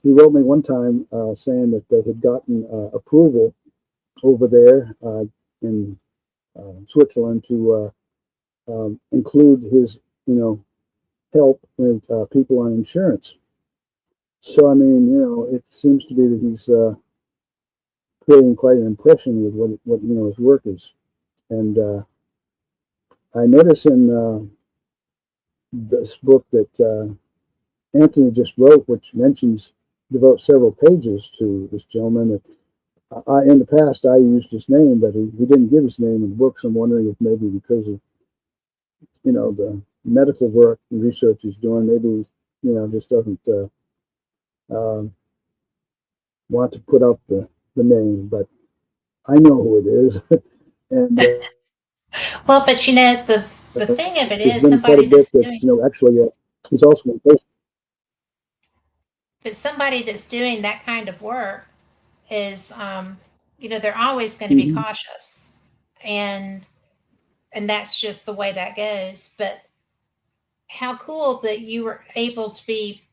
he wrote me one time saying that they had gotten approval over there in Switzerland to include his, help with people on insurance. So I mean, it seems to be that he's creating quite an impression with what his work is. And I notice in this book that Anthony just wrote, which devotes several pages to this gentleman. That in the past I used his name, but he didn't give his name in the books. I'm wondering if maybe because of the medical work and research he's doing, maybe just doesn't want to put up the name. But I know who it is, and well, but the thing of it there's is, been quite a bit that actually he's also in place. but somebody that's doing that kind of work is, they're always going to be Mm-hmm. cautious, and that's just the way that goes. But how cool that you were able to be,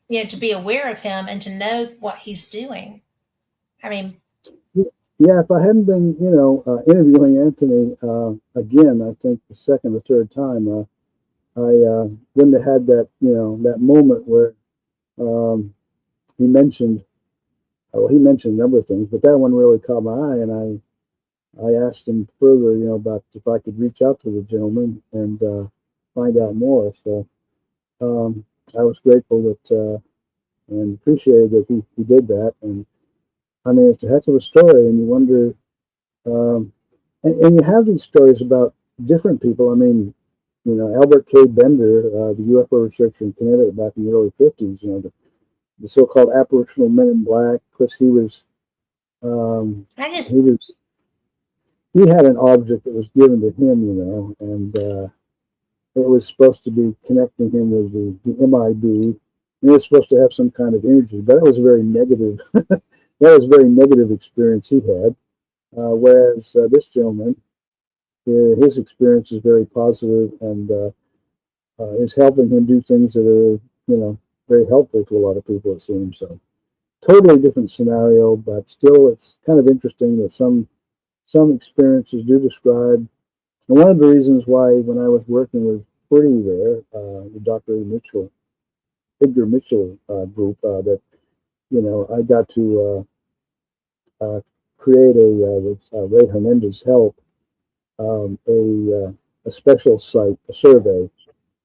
to be aware of him and to know what he's doing. I mean, Yeah, if I hadn't been, interviewing Anthony again, I think the second or third time, I wouldn't have had that, that moment where he mentioned, well, he mentioned a number of things, but that one really caught my eye, and I asked him further, about if I could reach out to the gentleman and find out more. So I was grateful that and appreciated that he did that. And I mean, it's a heck of a story, and you wonder, and you have these stories about different people. I mean, Albert K. Bender, the UFO researcher in Canada back in the early 50s, the so-called apparitional men in black. Of course, he was, I just, he had an object that was given to him, and it was supposed to be connecting him with the MIB. And it was supposed to have some kind of energy, but that was a very negative, that was a very negative experience he had. Whereas this gentleman, his experience is very positive and is helping him do things that are, very helpful to a lot of people, it seems. So totally different scenario, but still, it's kind of interesting that some experiences do describe. And one of the reasons why, when I was working with Pretty there, the Dr. Edgar Mitchell group, that I got to create with Ray Hernandez's help, a special site, a survey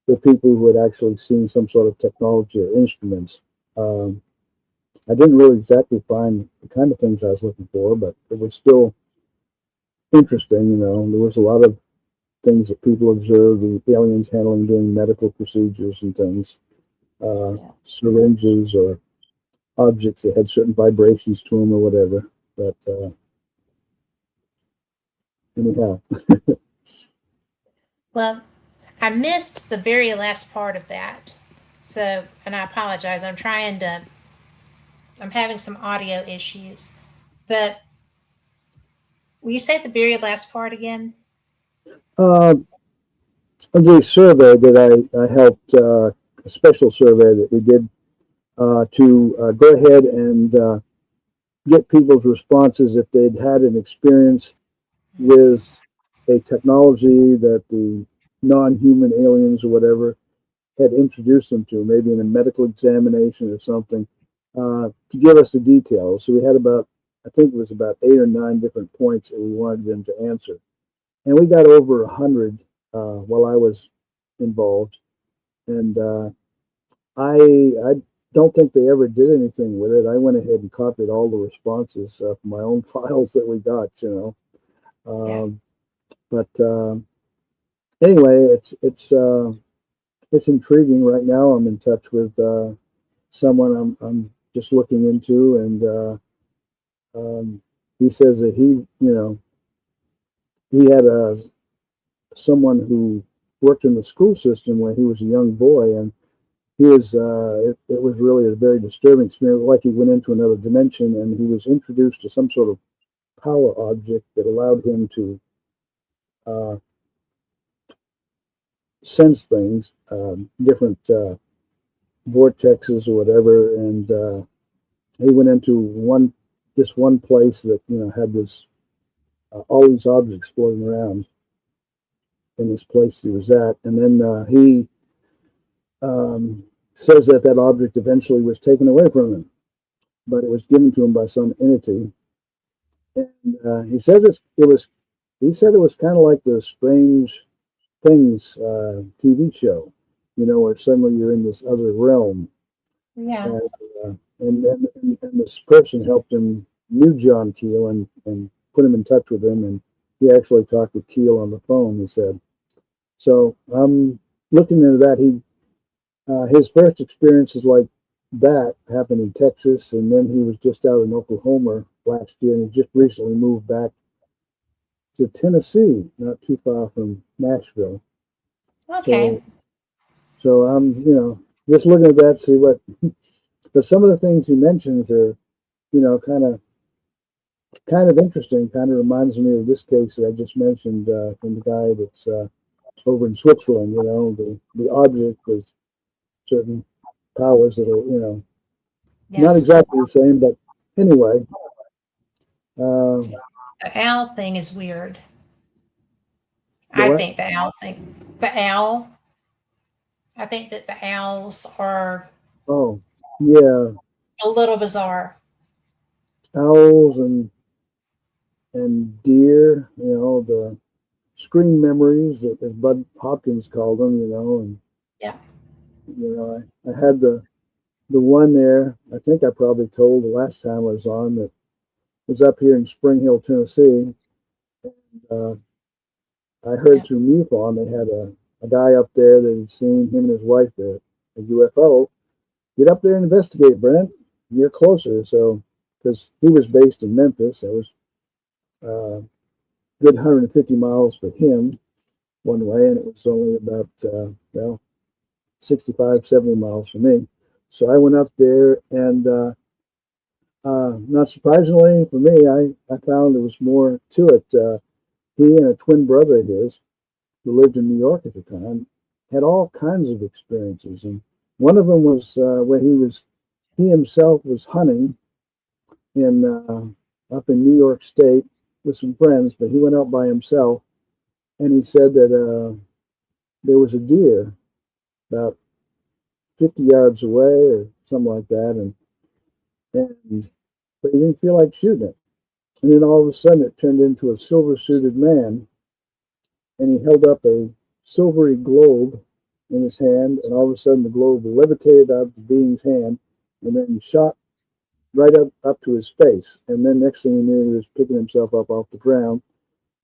for people who had actually seen some sort of technology or instruments. Um, I didn't really exactly find the kind of things I was looking for, but it was still interesting. There was a lot of things that people observed, the aliens handling doing medical procedures and things, syringes or objects that had certain vibrations to them or whatever. But anyhow, Well, I missed the very last part of that. So, and I apologize. I'm having some audio issues. But will you say the very last part again? uh, the survey that I helped, a special survey that we did to go ahead and get people's responses if they'd had an experience with a technology that the non-human aliens or whatever had introduced them to, maybe in a medical examination or something, to give us the details. So we had I think it was about 8 or 9 different points that we wanted them to answer. And we got over 100 while I was involved. And I don't think they ever did anything with it. I went ahead and copied all the responses from my own files that we got, Yeah. But anyway, it's intriguing. Right now, I'm in touch with someone I'm just looking into, and he says that he had someone who worked in the school system when he was a young boy, and he was it was really a very disturbing experience. Like he went into another dimension, and he was introduced to some sort of power object that allowed him to uh, sense things, different vortexes or whatever, and he went into this one place that had this all these objects floating around in this place he was at, and then he um, says that that object eventually was taken away from him, but it was given to him by some entity. And he says it was. He said it was kind of like the Strange Things TV show, where suddenly you're in this other realm. Yeah. And and this person helped him knew John Keel and put him in touch with him, and he actually talked with Keel on the phone. He said, so I'm looking into that. His first experiences like that happened in Texas, and then he was just out in Oklahoma last year, and he just recently moved back to Tennessee, not too far from Nashville. Okay. So, so I'm, just looking at that, see what. But some of the things he mentions are, kind of interesting. Kind of reminds me of this case that I just mentioned from the guy that's over in Switzerland. The object was certain powers that are, not Yes. exactly the same, but anyway. Um, The owl thing is weird. the I what? think the owl thing, the owl, I think that the owls are Oh, yeah, a little bizarre. owls and deer. The screen memories, as Bud Hopkins called them. And Yeah. I had the one there. I think I probably told the last time I was on that was up here in Spring Hill, Tennessee. Uh, I heard Yeah. through MUFON they had a guy up there that had seen him and his wife a UFO. Get up there and investigate, Brent. You're closer. So, because he was based in Memphis, it was good 150 miles for him one way, and it was only about, 65, 70 miles for me. So I went up there, and Not surprisingly for me, I found there was more to it. He and a twin brother of his, who lived in New York at the time, had all kinds of experiences, and one of them was where he himself was hunting in up in New York State with some friends, but he went out by himself, and he said that there was a deer about 50 yards away or something like that, and but he didn't feel like shooting it. And then all of a sudden, it turned into a silver suited man, and he held up a silvery globe in his hand, and all of a sudden, the globe levitated out of the being's hand and then shot right up to his face. And then next thing he knew, he was picking himself up off the ground,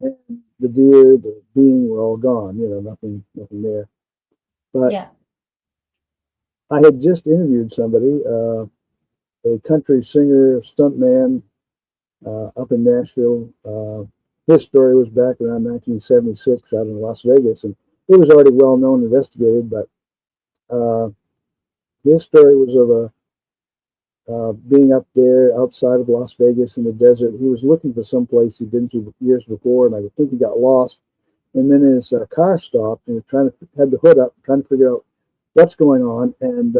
and the deer, the being were all gone. Nothing there. But Yeah. I had just interviewed somebody, a country singer, stuntman up in Nashville. His story was back around 1976 out in Las Vegas, and it was already well known, investigated. But uh, his story was of a being up there outside of Las Vegas in the desert. He was looking for some place he'd been to years before, and I think he got lost. And then his car stopped, and he was trying to had the hood up, trying to figure out what's going on. And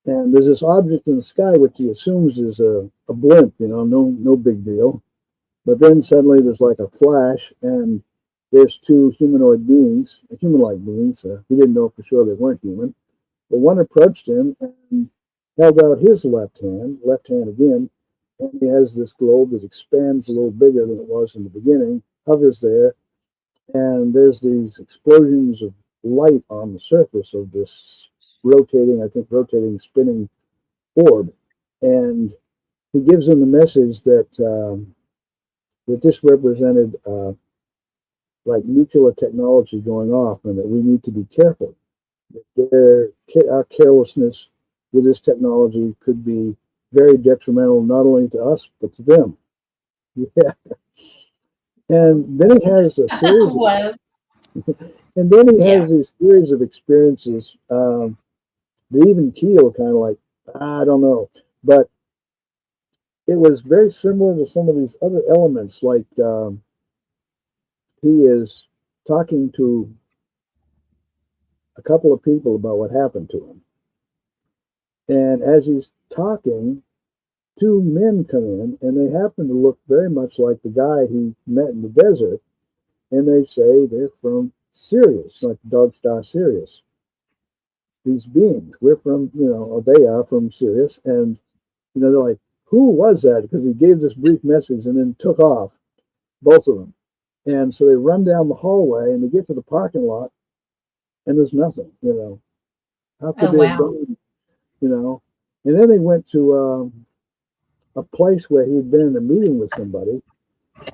there's this object in the sky which he assumes is a blimp, no big deal. But then suddenly there's like a flash, and there's two humanoid beings, human-like beings. He didn't know for sure they weren't human. But one approached him and held out his left hand again, and he has this globe that expands a little bigger than it was in the beginning, hovers there, and there's these explosions of light on the surface of this spinning orb. And he gives them the message that this represented like nuclear technology going off, and that we need to be careful. Our carelessness with this technology could be very detrimental, not only to us but to them. Yeah. And then he has a series. And then he has these series of experiences that even Keel kind of like, I don't know, but it was very similar to some of these other elements. Like he is talking to a couple of people about what happened to him, and as he's talking, two men come in, and they happen to look very much like the guy he met in the desert, and they say they're from Sirius, like Dog Star Sirius. These beings, we're from, or they are from Sirius, and they're like, who was that? Because he gave this brief message and then took off, both of them. And so they run down the hallway and they get to the parking lot, and there's nothing. How could they have gone? And then they went to a place where he had been in a meeting with somebody,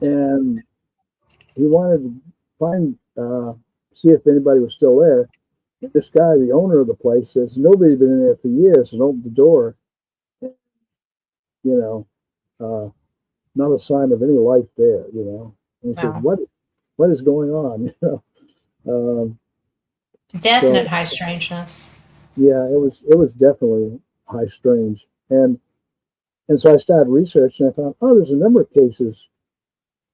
and he wanted to find, see if anybody was still there. This guy, the owner of the place, says nobody had been in there for years, and opened the door. Not a sign of any life there. And he says, "What is going on?" Definite high strangeness. Yeah, it was definitely high strange, and so I started researching. I found, there's a number of cases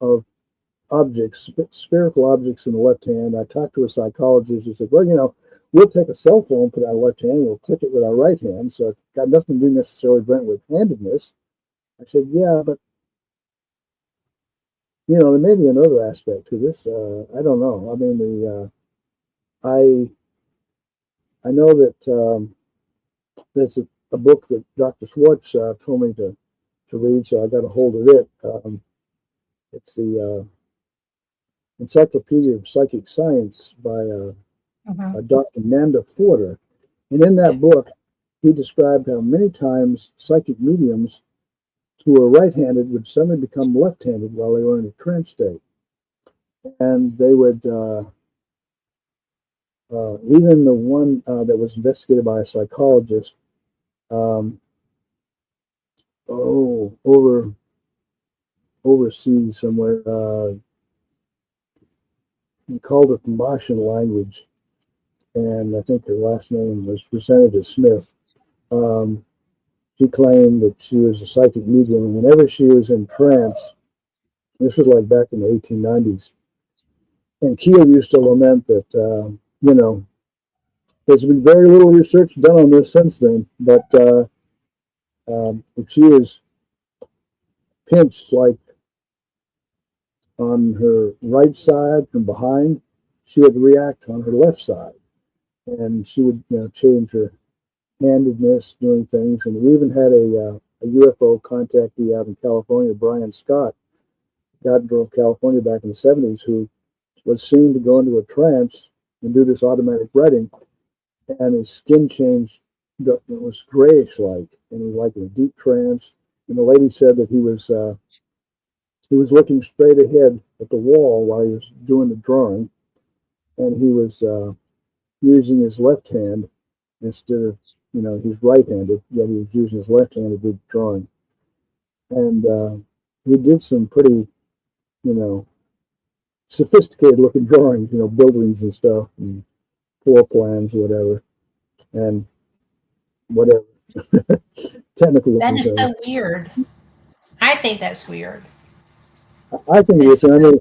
of objects, spherical objects in the left hand. I talked to a psychologist who said, well, we'll take a cell phone, put it on our left hand, and we'll click it with our right hand. So it's got nothing to do necessarily, Brent, with handedness. I said, yeah, but, there may be another aspect to this. I don't know. I mean, I know that there's a book that Dr. Schwartz told me to read, so I got a hold of it. It's the Encyclopedia of Psychic Science by Dr. Nanda Forder. And in that book, he described how many times psychic mediums who were right-handed would suddenly become left-handed while they were in a trance state. And they would, even the one that was investigated by a psychologist, overseas somewhere, he called it the Martian language, and I think her last name was presented as Smith. she claimed that she was a psychic medium, and whenever she was in trance, this was like back in the 1890s, and Keel used to lament that, you know, there's been very little research done on this since then, but if she was pinched like on her right side from behind, she would react on her left side, and she would, you know, change her handedness doing things. And we even had a UFO contactee out in California, Brian Scott, God drove California back in the 70s, who was seen to go into a trance and do this automatic reading, and his skin changed. It was grayish like, and he was like in a deep trance. And the lady said that he was looking straight ahead at the wall while he was doing the drawing, and he was using his left hand instead of, you know, he's right-handed, yet he was using his left hand to do the drawing. And he did some pretty, you know, sophisticated looking drawings, you know, buildings and stuff, and floor plans, whatever, and whatever, technical That looking is things. so weird. I think that's weird. I think it's, I mean,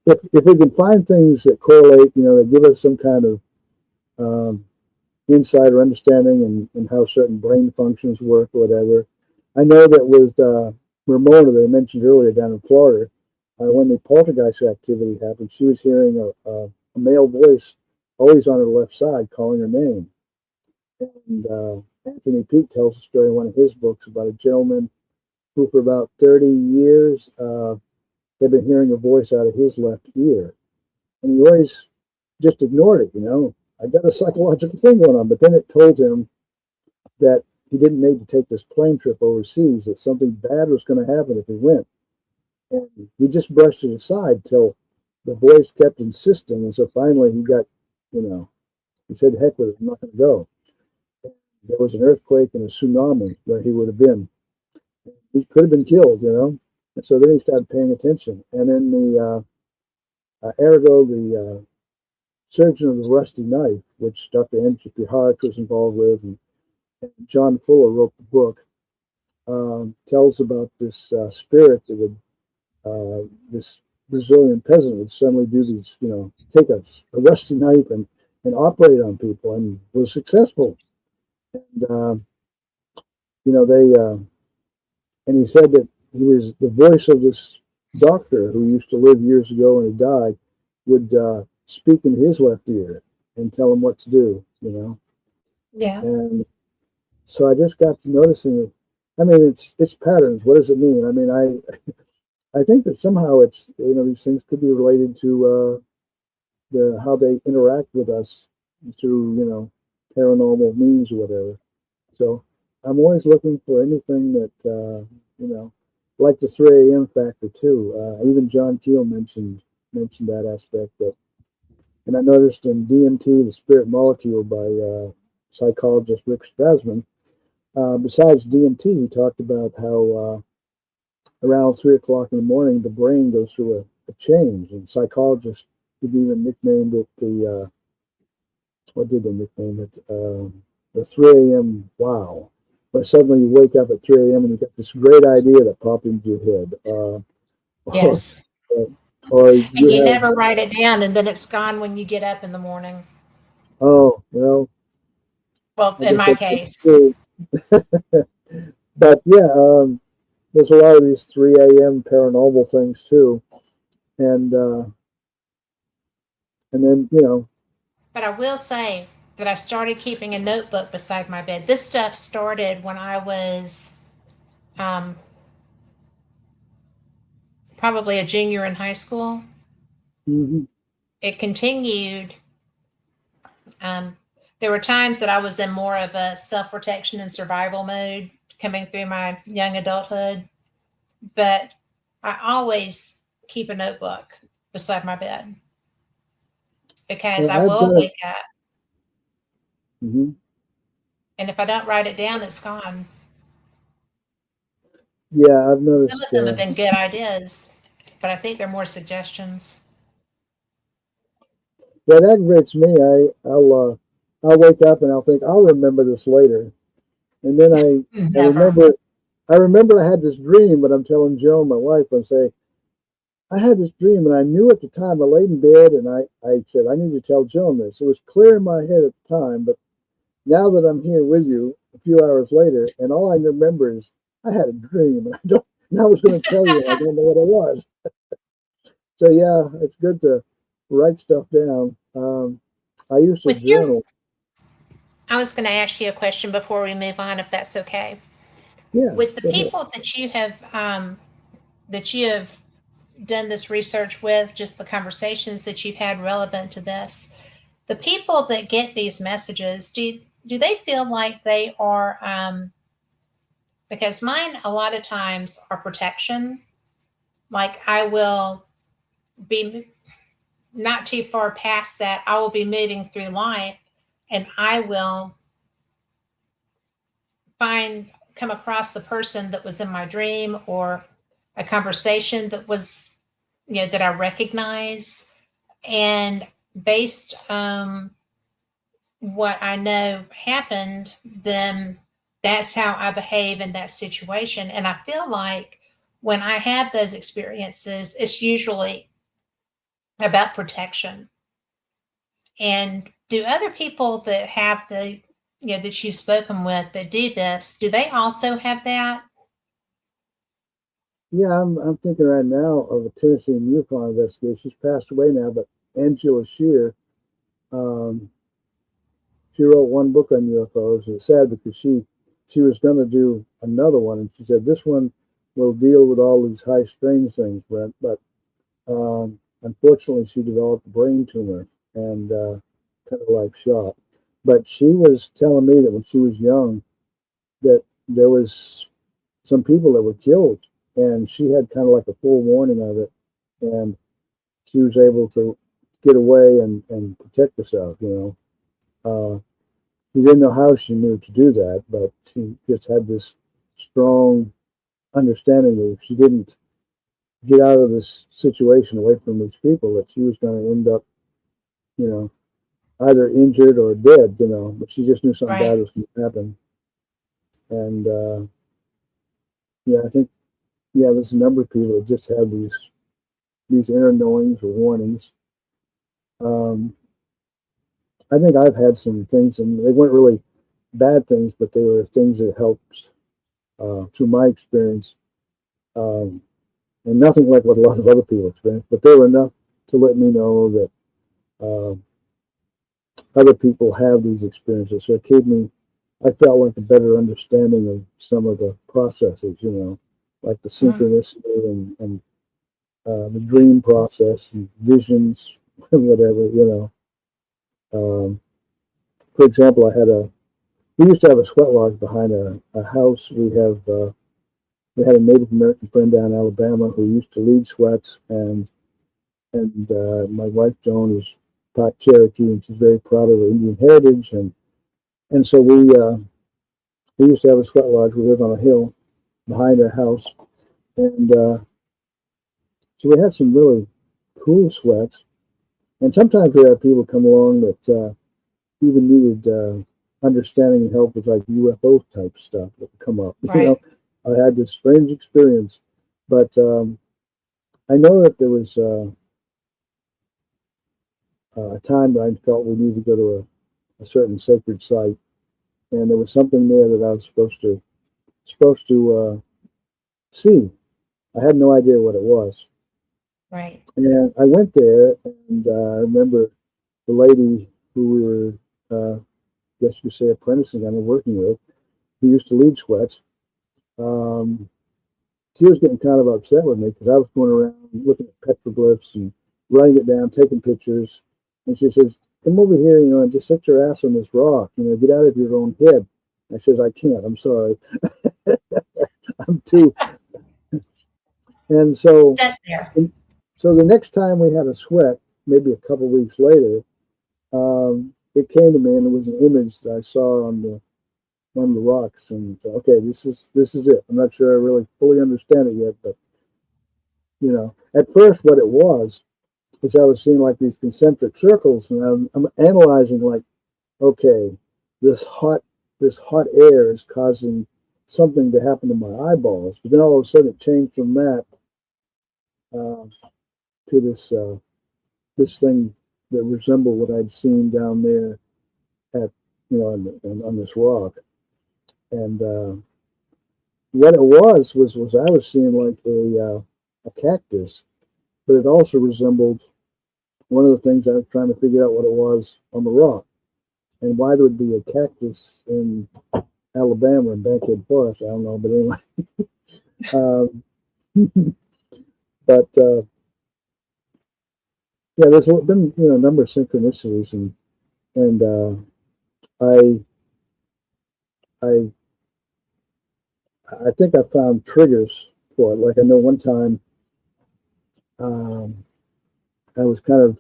if we can find things that correlate, you know, that give us some kind of insight or understanding and how certain brain functions work or whatever. I know that with Ramona, that I mentioned earlier down in Florida, when the poltergeist activity happened, she was hearing a male voice always on her left side calling her name. And Anthony Peake tells a story in one of his books about a gentleman who, for about 30 years, had been hearing a voice out of his left ear. And he always just ignored it, you know. I got a psychological thing going on, but then it told him that he didn't need to take this plane trip overseas, that something bad was going to happen if he went. And he just brushed it aside till the voice kept insisting. And so finally he got, you know, he said, heck with it, I'm not going to go. There was an earthquake and a tsunami where he would have been. He could have been killed, you know. And so then he started paying attention. And then the Arago, the surgeon of the rusty knife, which Dr. Andrew Hart was involved with, and John Fuller wrote the book, tells about this spirit that would, this Brazilian peasant would suddenly do these, you know, take a rusty knife and operate on people, and was successful. And, you know, and he said that he was the voice of this doctor who used to live years ago and he died, would speak in his left ear and tell him what to do, you know. Yeah. And so I just got to noticing it. I mean, it's patterns. What does it mean? I mean, I think that somehow it's, you know, these things could be related to the how they interact with us through, you know, paranormal means or whatever. So I'm always looking for anything that you know, like the 3 a.m. factor too. Even John Keel mentioned that aspect. That, and I noticed in DMT, the spirit molecule by psychologist Rick Strassman. Besides DMT, he talked about how around 3 o'clock in the morning, the brain goes through a change, and psychologists have even nicknamed it the what did they nickname it? The 3 a.m. wow, where suddenly you wake up at 3 a.m. and you get this great idea that popped into your head. Yes. Or And you you have, never write it down, and then it's gone when you get up in the morning. oh, well, Well, I in guess my that's case. true. But yeah, there's a lot of these 3 a.m. paranormal things too. And then, you know, But I will say that I started keeping a notebook beside my bed. This stuff started when I was um, probably a junior in high school. mhm. It continued. Um, there were times that I was in more of a self protection and survival mode coming through my young adulthood, but I always keep a notebook beside my bed because Well, I I've will got, wake up, mhm. and if I don't write it down, it's gone. Yeah, I've Some noticed. of them have been good ideas, but I think they're more suggestions. That aggravates me. I'll wake up and I'll think I'll remember this later, And then I Never. remember I had this dream, but I'm telling Joan, my wife, I'm saying, I had this dream and I knew at the time. I laid in bed and I said, I need to tell Joan this. It was clear in my head at the time, but now that I'm here with you a few hours later, and all I remember is I had a dream and I don't, and I was going to tell you, and I don't know what it was. So yeah, it's good to write stuff down. I used to With your, journal. I was going to ask you a question before we move on, if that's okay. Yeah, With the go ahead. people that you have done this research with, just the conversations that you've had relevant to this, the people that get these messages, do they feel like they are? Because mine a lot of times are protection. Like I will be not too far past that. I will be moving through life, and I will come across the person that was in my dream, or a conversation that was, that I recognize, and based what I know happened, then that's how I behave in that situation. And I feel like when I have those experiences, it's usually about protection. And do other people that have that you've spoken with that do this, do they also have that? Yeah, I'm thinking right now of a Tennessee and Yukon investigator. She's passed away now, but Angela Shear, um, she wrote one book on UFOs. It's sad because she was going to do another one, and she said this one will deal with all these high strange things, Brent. But unfortunately, she developed a brain tumor and kind of like shot. But she was telling me that when she was young, that there was some people that were killed, and she had kind of like a full warning of it, and she was able to get away and protect herself. She didn't know how she knew to do that, but she just had this strong understanding that if she didn't get out of this situation away from these people, that she was going to end up, you know, either injured or dead, but she just knew something bad Right. was going to happen. And yeah, I think, yeah, there's a number of people that just have these inner knowings or warnings. Um, I think I've had some things, and they weren't really bad things, but they were things that helped through my experience, um, and nothing like what a lot of other people experience, but they were enough to let me know that uh, other people have these experiences. So it gave me, I felt like a better understanding of some of the processes, like the Mm. synchronicity and the dream process and visions and whatever. Um, for example, we used to have a sweat lodge behind a house. We had a Native American friend down in Alabama who used to lead sweats, and my wife Joan is part Cherokee, and she's very proud of her Indian heritage, and so we used to have a sweat lodge. We lived on a hill behind our house, and so we had some really cool sweats. And sometimes we had people come along that even needed understanding and help with like UFO type stuff that would come up. Right. I had this strange experience, but I know that there was a time that I felt we needed to go to a certain sacred site, and there was something there that I was supposed to see. I had no idea what it was, Right. and I went there, and I remember the lady who we were, guess you could say, apprenticing on and working with, who used to lead sweats. Um, she was getting kind of upset with me because I was going around looking at petroglyphs and writing it down, taking pictures. And she says, "Come over here, and just sit your ass on this rock. Get out of your own head." I says, "I can't. I'm sorry. I'm too." And so, Sit there. so the next time we had a sweat, maybe a couple weeks later, it came to me, and it was an image that I saw on the one of the rocks, and okay, this is it. I'm not sure I really fully understand it yet, but at first, what it was is I was seeing like these concentric circles, and I'm analyzing like, okay, this hot this hot air is causing something to happen to my eyeballs. But then all of a sudden it changed from that uh, to this thing that resembled what I'd seen down there at on this rock. And what it was I was seeing like a cactus, but it also resembled one of the things I was trying to figure out what it was on the rock, and why there would be a cactus in Alabama and Bankhead Forest. I don't know, but anyway. But yeah, there's been a number of synchronicities, and I I I think I found triggers for it. Like I know one time um, I was kind of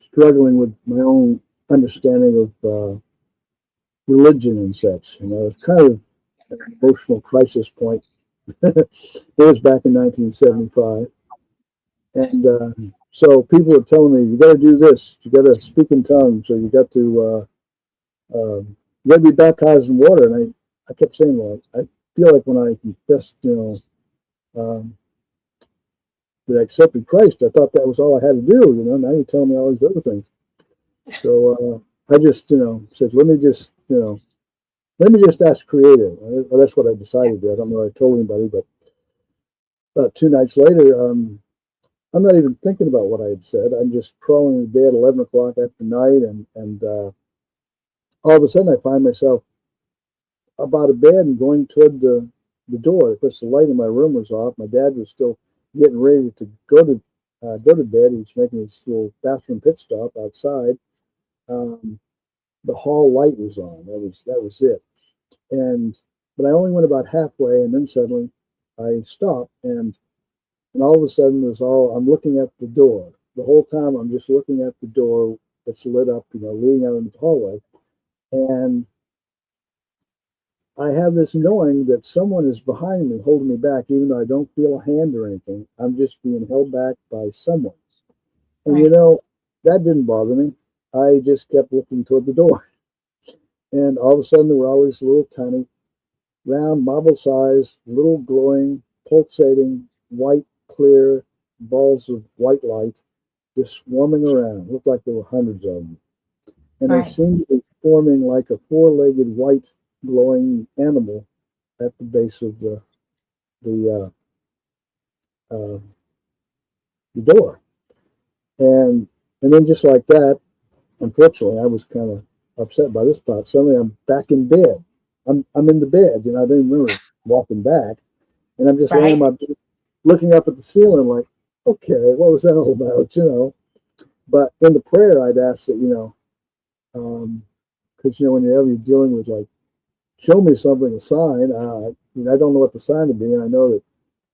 struggling with my own understanding of religion and such, and I was kind of at an emotional crisis point. It was back in 1975, and so people were telling me, "You got to do this. You got to speak in tongues, or you got to you got to be baptized in water." And I kept saying, "Well, I feel like when I confessed, um, that I accepted Christ, I thought that was all I had to do. Now you're telling me all these other things." So I just, said, let me just ask Creator. Well, that's what I decided to. I don't know if I told anybody, but about 2 nights later, I'm not even thinking about what I had said. I'm just crawling in bed 11 o'clock after night, and all of a sudden I find myself up out of bed and going toward the door. Of course, the light in my room was off. My dad was still getting ready to go to bed. He was making his little bathroom pit stop outside. Um, the hall light was on. That was it. And but I only went about halfway, and then suddenly I stopped, and all of a sudden I'm looking at the door. The whole time I'm just looking at the door that's lit up, leading out into the hallway, and I have this knowing that someone is behind me, holding me back, even though I don't feel a hand or anything. I'm just being held back by someone. And Right. that didn't bother me. I just kept looking toward the door. And all of a sudden there were all these little tiny, round, marble-sized, little glowing, pulsating, white, clear balls of white light just swarming around. It looked like there were hundreds of them. And they Right. seemed to be forming like a four-legged white glowing animal at the base of the uh, uh, the door. And then just like that, unfortunately, I was kind of upset by this part. Suddenly, I'm back in bed. I'm in the bed. I didn't remember walking back, and I'm just laying in Right. my bed, looking up at the ceiling, like, okay, what was that all about? But in the prayer, I'd ask that, because whenever you're dealing with like, show me something, a sign. I don't know what the sign would be, and I know that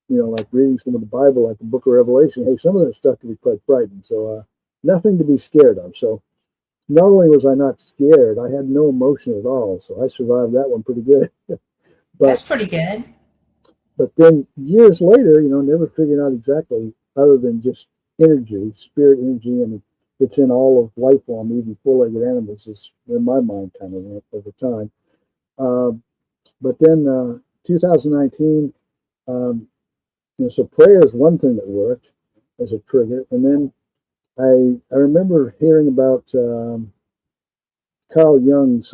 like reading some of the Bible, like the Book of Revelation. Hey, some of that stuff can be quite frightening. So nothing to be scared of. So not only was I not scared, I had no emotion at all. So I survived that one pretty good. but That's pretty good. but then years later, never figuring out exactly other than just energy, spirit energy, and it's in all of life form, even four-legged animals, is in my mind kind of went over time. Uh, but then 2019, um, so prayer is one thing that worked as a trigger, and then I remember hearing about Carl Jung's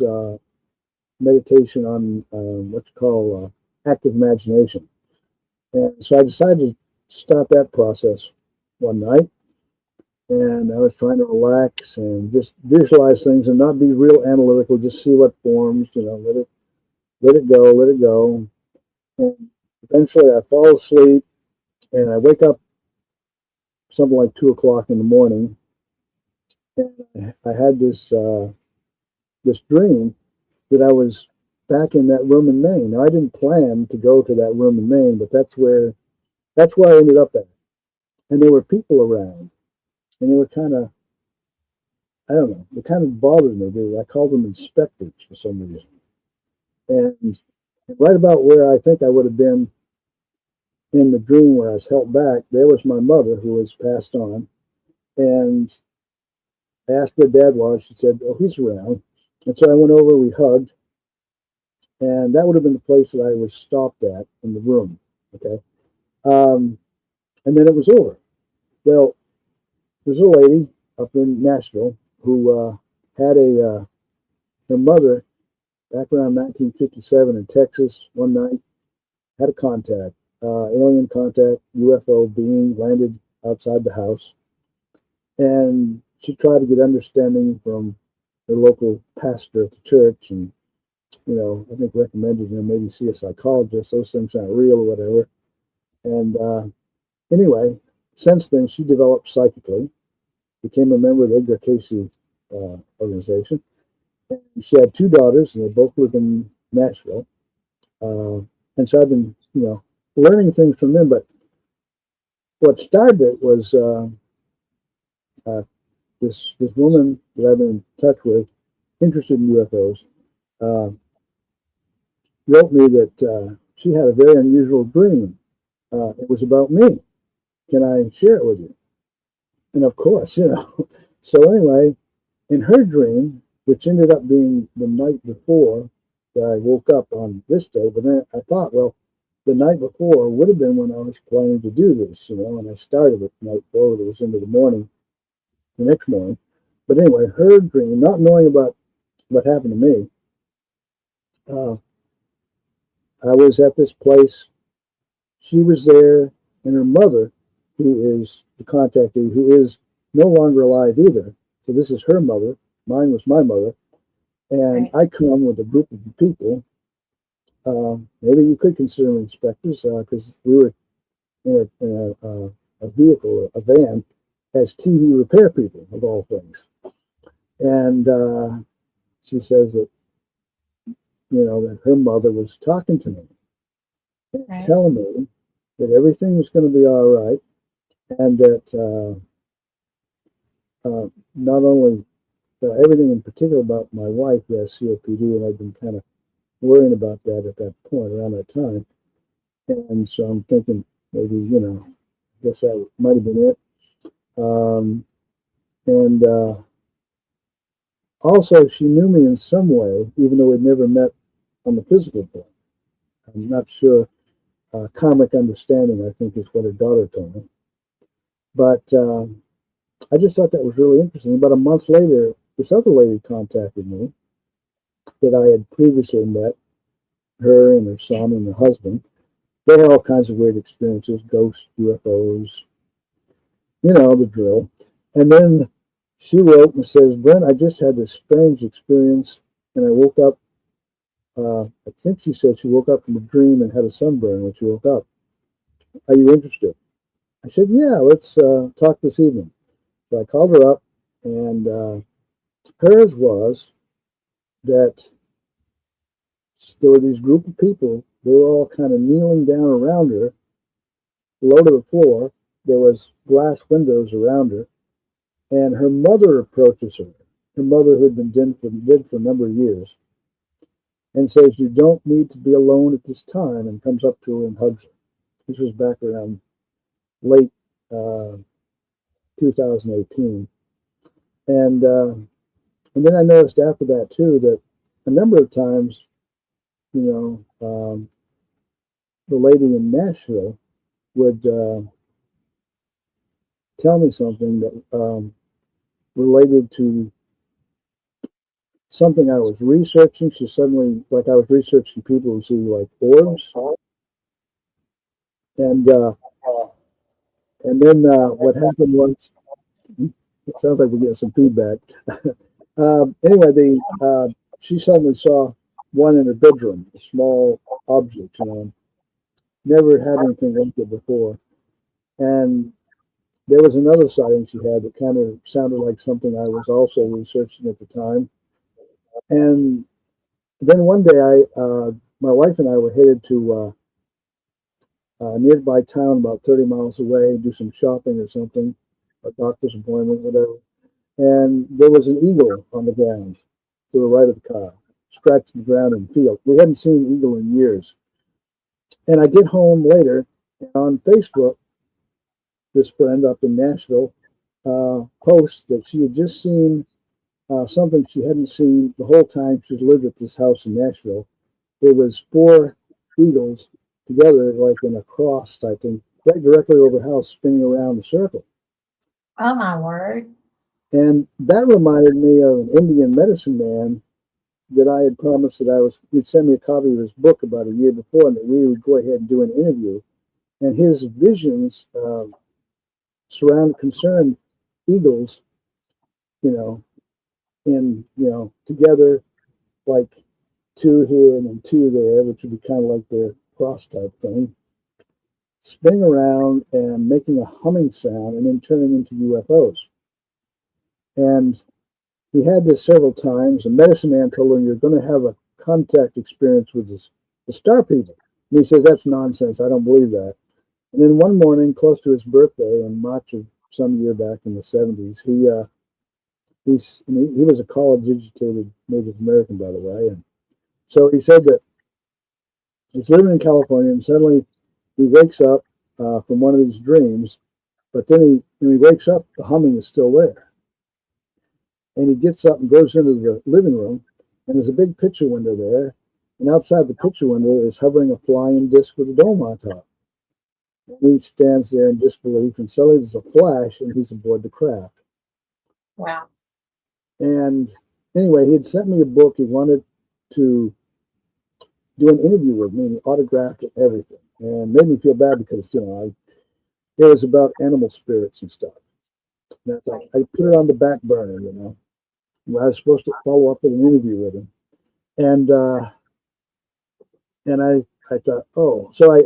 meditation on what you call active imagination, and so I decided to start that process one night, and I was trying to relax and just visualize things and not be real analytical, just see what forms, let it go, and eventually I fall asleep and I wake up something like 2 o'clock in the morning. And I had this dream that I was back in that room in Maine. Now I didn't plan to go to that room in Maine, but that's where I ended up at. And there were people around, and they were kind of, I don't know, they kind of bothered me. I called them inspectors for some reason. And right about where I think I would have been in the dream where I was held back, there was my mother who was passed on. And I asked where Dad was. She said, "Oh, he's around." And so I went over. We hugged, and that would have been the place that I was stopped at in the room. Okay, um, and then it was over. Well, there's a lady up in Nashville who had her mother back around 1957 in Texas one night had a contact, alien contact, UFO being landed outside the house, and she tried to get understanding from her local pastor at the church, and I think recommended maybe see a psychologist. Those things aren't real or whatever. And anyway, since then she developed psychically, became a member of the Edgar Casey organization. She had two daughters, and they both live in Nashville. And so I've been, learning things from them. But what started it was uh, this woman that I've been in touch with, interested in UFOs, uh, wrote me that she had a very unusual dream. It was about me. Can I share it with you? And of course, So anyway, in her dream, which ended up being the night before that I woke up on this day, but then I thought, well, the night before would have been when I was planning to do this, and I started it the night before, it was into the morning, the next morning. But anyway, her dream, not knowing about what happened to me, uh, I was at this place. She was there, and her mother, who is the contactee, who is no longer alive either. So this is her mother. Mine was my mother. And Right. I come with a group of people. Maybe you could consider them inspectors because we were in a vehicle, a van, as TV repair people, of all things. And she says that, that her mother was talking to me, Right. telling me that everything was going to be all right, and that not only everything in particular about my wife who has COPD, and I've been kind of worrying about that at that point around that time. And so I'm thinking maybe, I guess that might have been it. And also, she knew me in some way, even though we'd never met on the physical plane. I'm not sure. Karmic understanding, I think, is what her daughter told me. But I just thought that was really interesting. About a month later, this other lady contacted me that I had previously met, her and her son and her husband. They had all kinds of weird experiences, ghosts, UFOs, the drill. And then she wrote and says, Brent, I just had this strange experience, and I woke up. I think she said she woke up from a dream and had a sunburn when she woke up. Are you interested? I said, yeah, let's talk this evening. So I called her up, and hers was that there were these group of people. They were all kind of kneeling down around her, low to the floor. There was glass windows around her, and her mother approaches her. Her mother, who had been dead for a number of years, and says, "You don't need to be alone at this time," and comes up to her and hugs her. This was back around late uh, 2018, and then I noticed after that too that a number of times, the lady in Nashville would tell me something that related to something I was researching. She suddenly, like I was researching people who see like orbs, and uh, and then what happened was, it sounds like we get some feedback. Anyway, she suddenly saw one in her bedroom, a small object, never had anything like it before, and there was another sighting she had that kind of sounded like something I was also researching at the time. And then one day, my wife and I were headed to a nearby town about 30 miles away, do some shopping or something, a doctor's appointment, whatever. And there was an eagle on the ground to the right of the car, scratching the ground in the field. We hadn't seen an eagle in years. And I get home later, and on Facebook, this friend up in Nashville posts that she had just seen something she hadn't seen the whole time she'd lived at this house in Nashville. it was four eagles together, like in a cross type thing, right directly over the house, spinning around the circle. Oh my word. And that reminded me of an Indian medicine man that I had promised that he'd send me a copy of his book about a year before, and that we would go ahead and do an interview. And his visions concerned eagles, you know, together, like two here and then two there, which would be kind of like their cross type thing, spinning around and making a humming sound and then turning into UFOs. And he had this several times. The medicine man told him, "You're going to have a contact experience with the star people." And he says, "That's nonsense. I don't believe that." And then one morning, close to his birthday in March of some year back in the 70s, he was a college educated Native American, by the way. And so he said that he's living in California and suddenly he wakes up from one of these dreams, but then when he wakes up, the humming is still there. And he gets up and goes into the living room, and there's a big picture window there. And outside the picture window is hovering a flying disc with a dome on top. And he stands there in disbelief, and suddenly there's a flash, and he's aboard the craft. Wow. And anyway, he had sent me a book. He wanted to do an interview with me, and he autographed it and everything. And made me feel bad because, it was about animal spirits and stuff. And I thought, I put it on the back burner, I was supposed to follow up with an interview with him. And I thought, oh, so I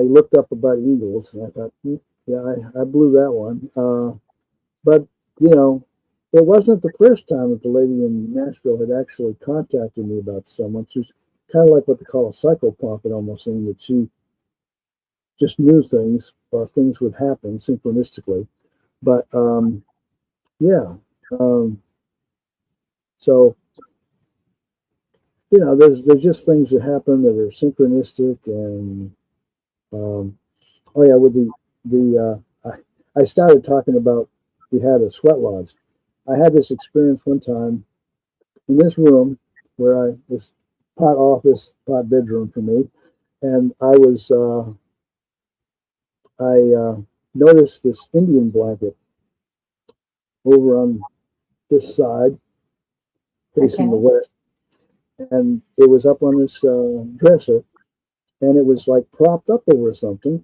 looked up about eagles, and I thought, yeah, I blew that one. But it wasn't the first time that the lady in Nashville had actually contacted me about someone. She's kind of like what they call a psychopomp, almost saying that she just knew things or things would happen synchronistically. But yeah, so there's just things that happen that are synchronistic, and oh yeah, with I started talking about, we had a sweat lodge. I had this experience one time in this room where this pot office, pot bedroom for me, and I noticed this Indian blanket over on this side facing the west, and it was up on this dresser, and it was like propped up over something.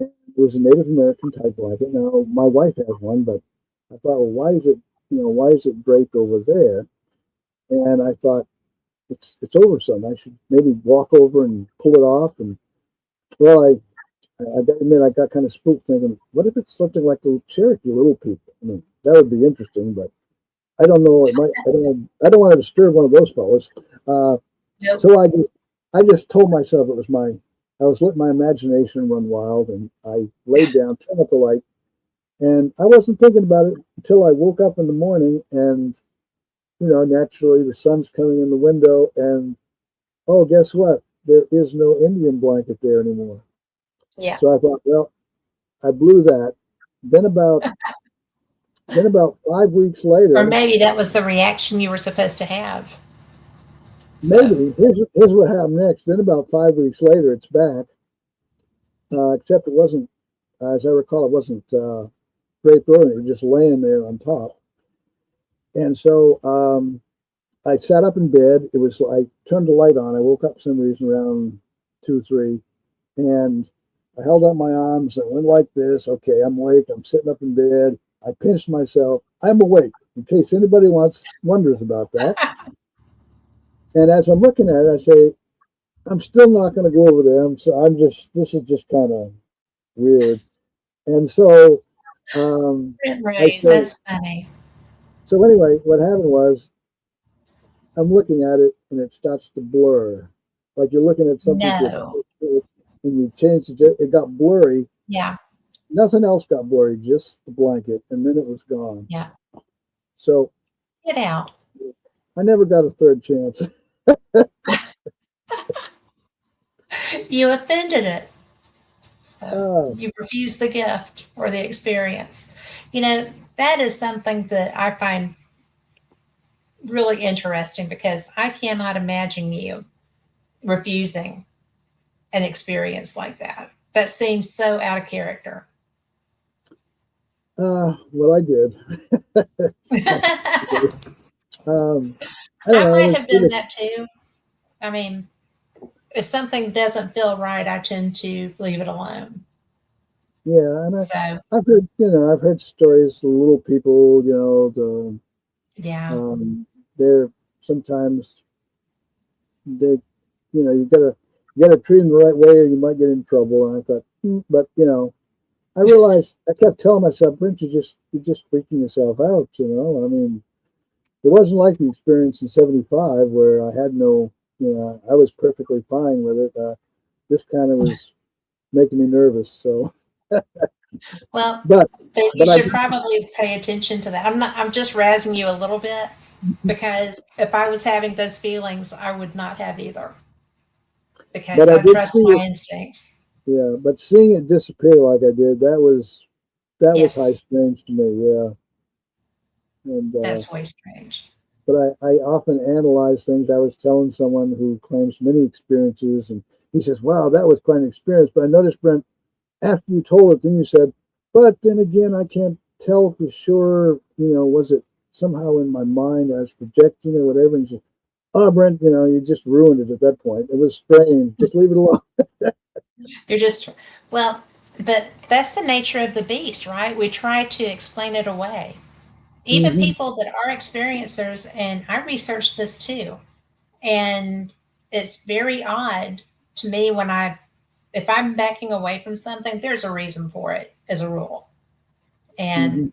It was a Native American type blanket. Now my wife has one, but I thought, well, why is it draped over there? And I thought, it's over something. I should maybe walk over and pull it off. And well, I got to admit, I got kind of spooked, thinking, what if it's something like the Cherokee Little People? I mean, that would be interesting, but I don't know. It might. I don't want to disturb one of those fellows. Nope. So I just told myself it was I was letting my imagination run wild, and I laid down, turned up the light, and I wasn't thinking about it until I woke up in the morning, and naturally the sun's coming in the window, and oh, guess what? There is no Indian blanket there anymore. Yeah. So I thought, well, I blew that. Then about 5 weeks later, Or maybe that was the reaction you were supposed to have. So, maybe here's what happened next. Then about 5 weeks later, it's back. Except it wasn't, as I recall, it wasn't draped over. It was just laying there on top. And so I sat up in bed. I turned the light on. I woke up for some reason around 2, 3, and I held out my arms and went like this. Okay, I'm awake. I'm sitting up in bed. I pinched myself. I'm awake, in case anybody wonders about that. And as I'm looking at it, I say, I'm still not going to go over there. So this is just kind of weird. And so Brent I Raynes, say, that's funny. so anyway, what happened was I'm looking at it and it starts to blur. Like you're looking at something No. and you change it got blurry. Yeah. Nothing else got blurry, just the blanket, and then it was gone. Yeah. So Get out. I never got a third chance. You offended it. So Oh, you refused the gift or the experience. That is something that I find really interesting because I cannot imagine you refusing an experience like that. That seems so out of character. Well, I did. I um, I don't know. might have done that too. I mean, if something doesn't feel right, I tend to leave it alone. Yeah, and So, I've heard, I've heard stories. The little people, yeah. they're sometimes they, you gotta treat them the right way, or you might get in trouble. And I thought, but I realized I kept telling myself, Brent, you're just freaking yourself out. I mean, it wasn't like the experience in '75 where I had no, I was perfectly fine with it. This kind of was making me nervous. So, Well, but then you but I should did, probably pay attention to that. I'm just razzing you a little bit because if I was having those feelings, I would not have either because but I I did trust see my it. instincts. Yeah, but seeing it disappear like I did, that was high Yes, strange to me. Yeah, and that's way strange. but I often analyze things. I was telling someone who claims many experiences, and he says, "Wow, that was quite an experience." But I noticed, Brent, after you told it, then you said, "But then again, I can't tell for sure. Was it somehow in my mind I was projecting or whatever?" And he said, "Oh, Brent, you just ruined it at that point. It was strange. Just leave it alone." You're just, well, but that's the nature of the beast, right? We try to explain it away. Even Hmm. people that are experiencers, and I researched this too, and it's very odd to me if I'm backing away from something, there's a reason for it as a rule. And,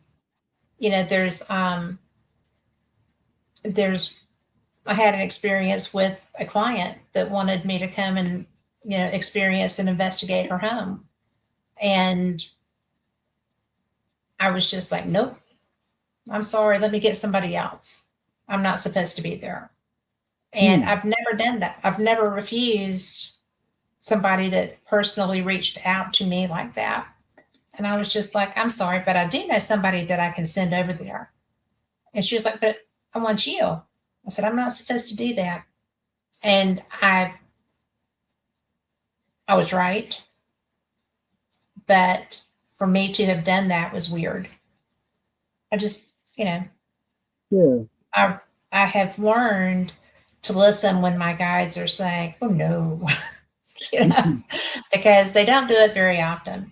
Hmm. there's, I had an experience with a client that wanted me to come and, experience and investigate her home. And I was just like, nope, I'm sorry. Let me get somebody else. I'm not supposed to be there. And Hmm. I've never done that. I've never refused somebody that personally reached out to me like that. And I was just like, I'm sorry, but I do know somebody that I can send over there. And she was like, but I want you. I said, I'm not supposed to do that. And I was right. But for me to have done that was weird. I just, Yeah. I I have learned to listen when my guides are saying, "Oh no," you know, because they don't do it very often.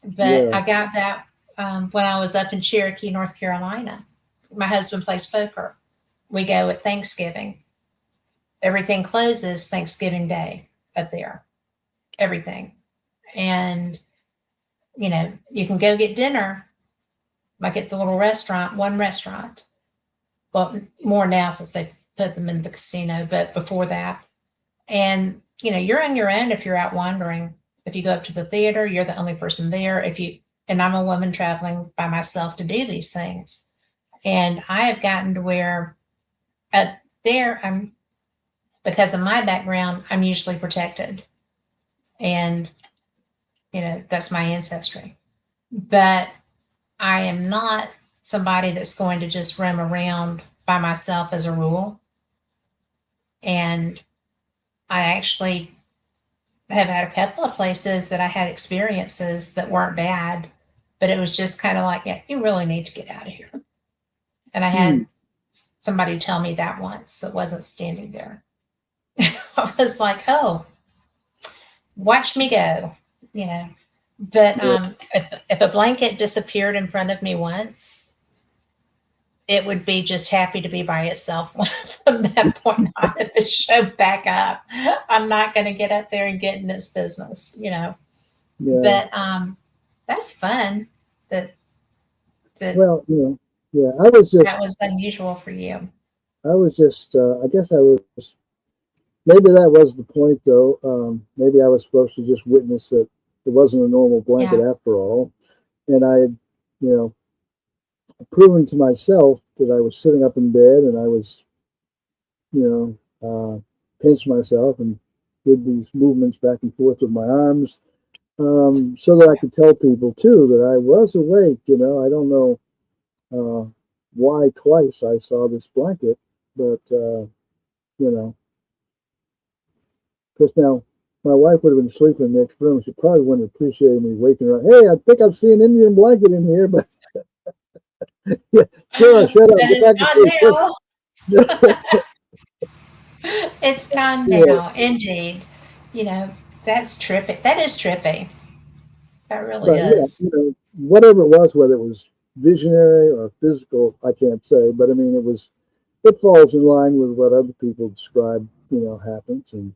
But Yeah. I got that when I was up in Cherokee, North Carolina. My husband plays poker. We go at Thanksgiving. Everything closes Thanksgiving Day up there. Everything, and you can go get dinner like at the little restaurant, one restaurant. Well, more now since they put them in the casino, but before that. And, you're on your own if you're out wandering. If you go up to the theater, you're the only person there. And I'm a woman traveling by myself to do these things. And I have gotten to where there, because of my background, I'm usually protected. And, that's my ancestry. But I am not somebody that's going to just roam around by myself as a rule. And I actually have had a couple of places that I had experiences that weren't bad, but it was just kind of like, yeah, you really need to get out of here. And I Hmm. had somebody tell me that once that wasn't standing there. I was like, oh, watch me go, you know. But Yeah. if a blanket disappeared in front of me once, it would be just happy to be by itself from that point on. If it showed back up, I'm not going to get up there and get in its business. Yeah. But that's fun. That that Well, yeah. I was that just, was unusual for you. I was just. I guess I was. Maybe that was the point, though. Maybe I was supposed to just witness that it wasn't a normal blanket Yeah, after all, and I had, you know, proven to myself that I was sitting up in bed and I was, pinched myself and did these movements back and forth with my arms, so that I could tell people too that I was awake. I don't know why twice I saw this blanket, but you know, because now my wife would have been sleeping in the next room. She probably wouldn't appreciate me waking her up. Hey, I think I see an Indian blanket in here, but yeah, sure, shut up, But get it's back to gone sleep. now. Yeah, It's gone yeah, now, indeed. You know, that's trippy. That is trippy. That really but yeah, is. whatever it was, whether it was visionary or physical, I can't say. But I mean, it falls in line with what other people describe, happens. And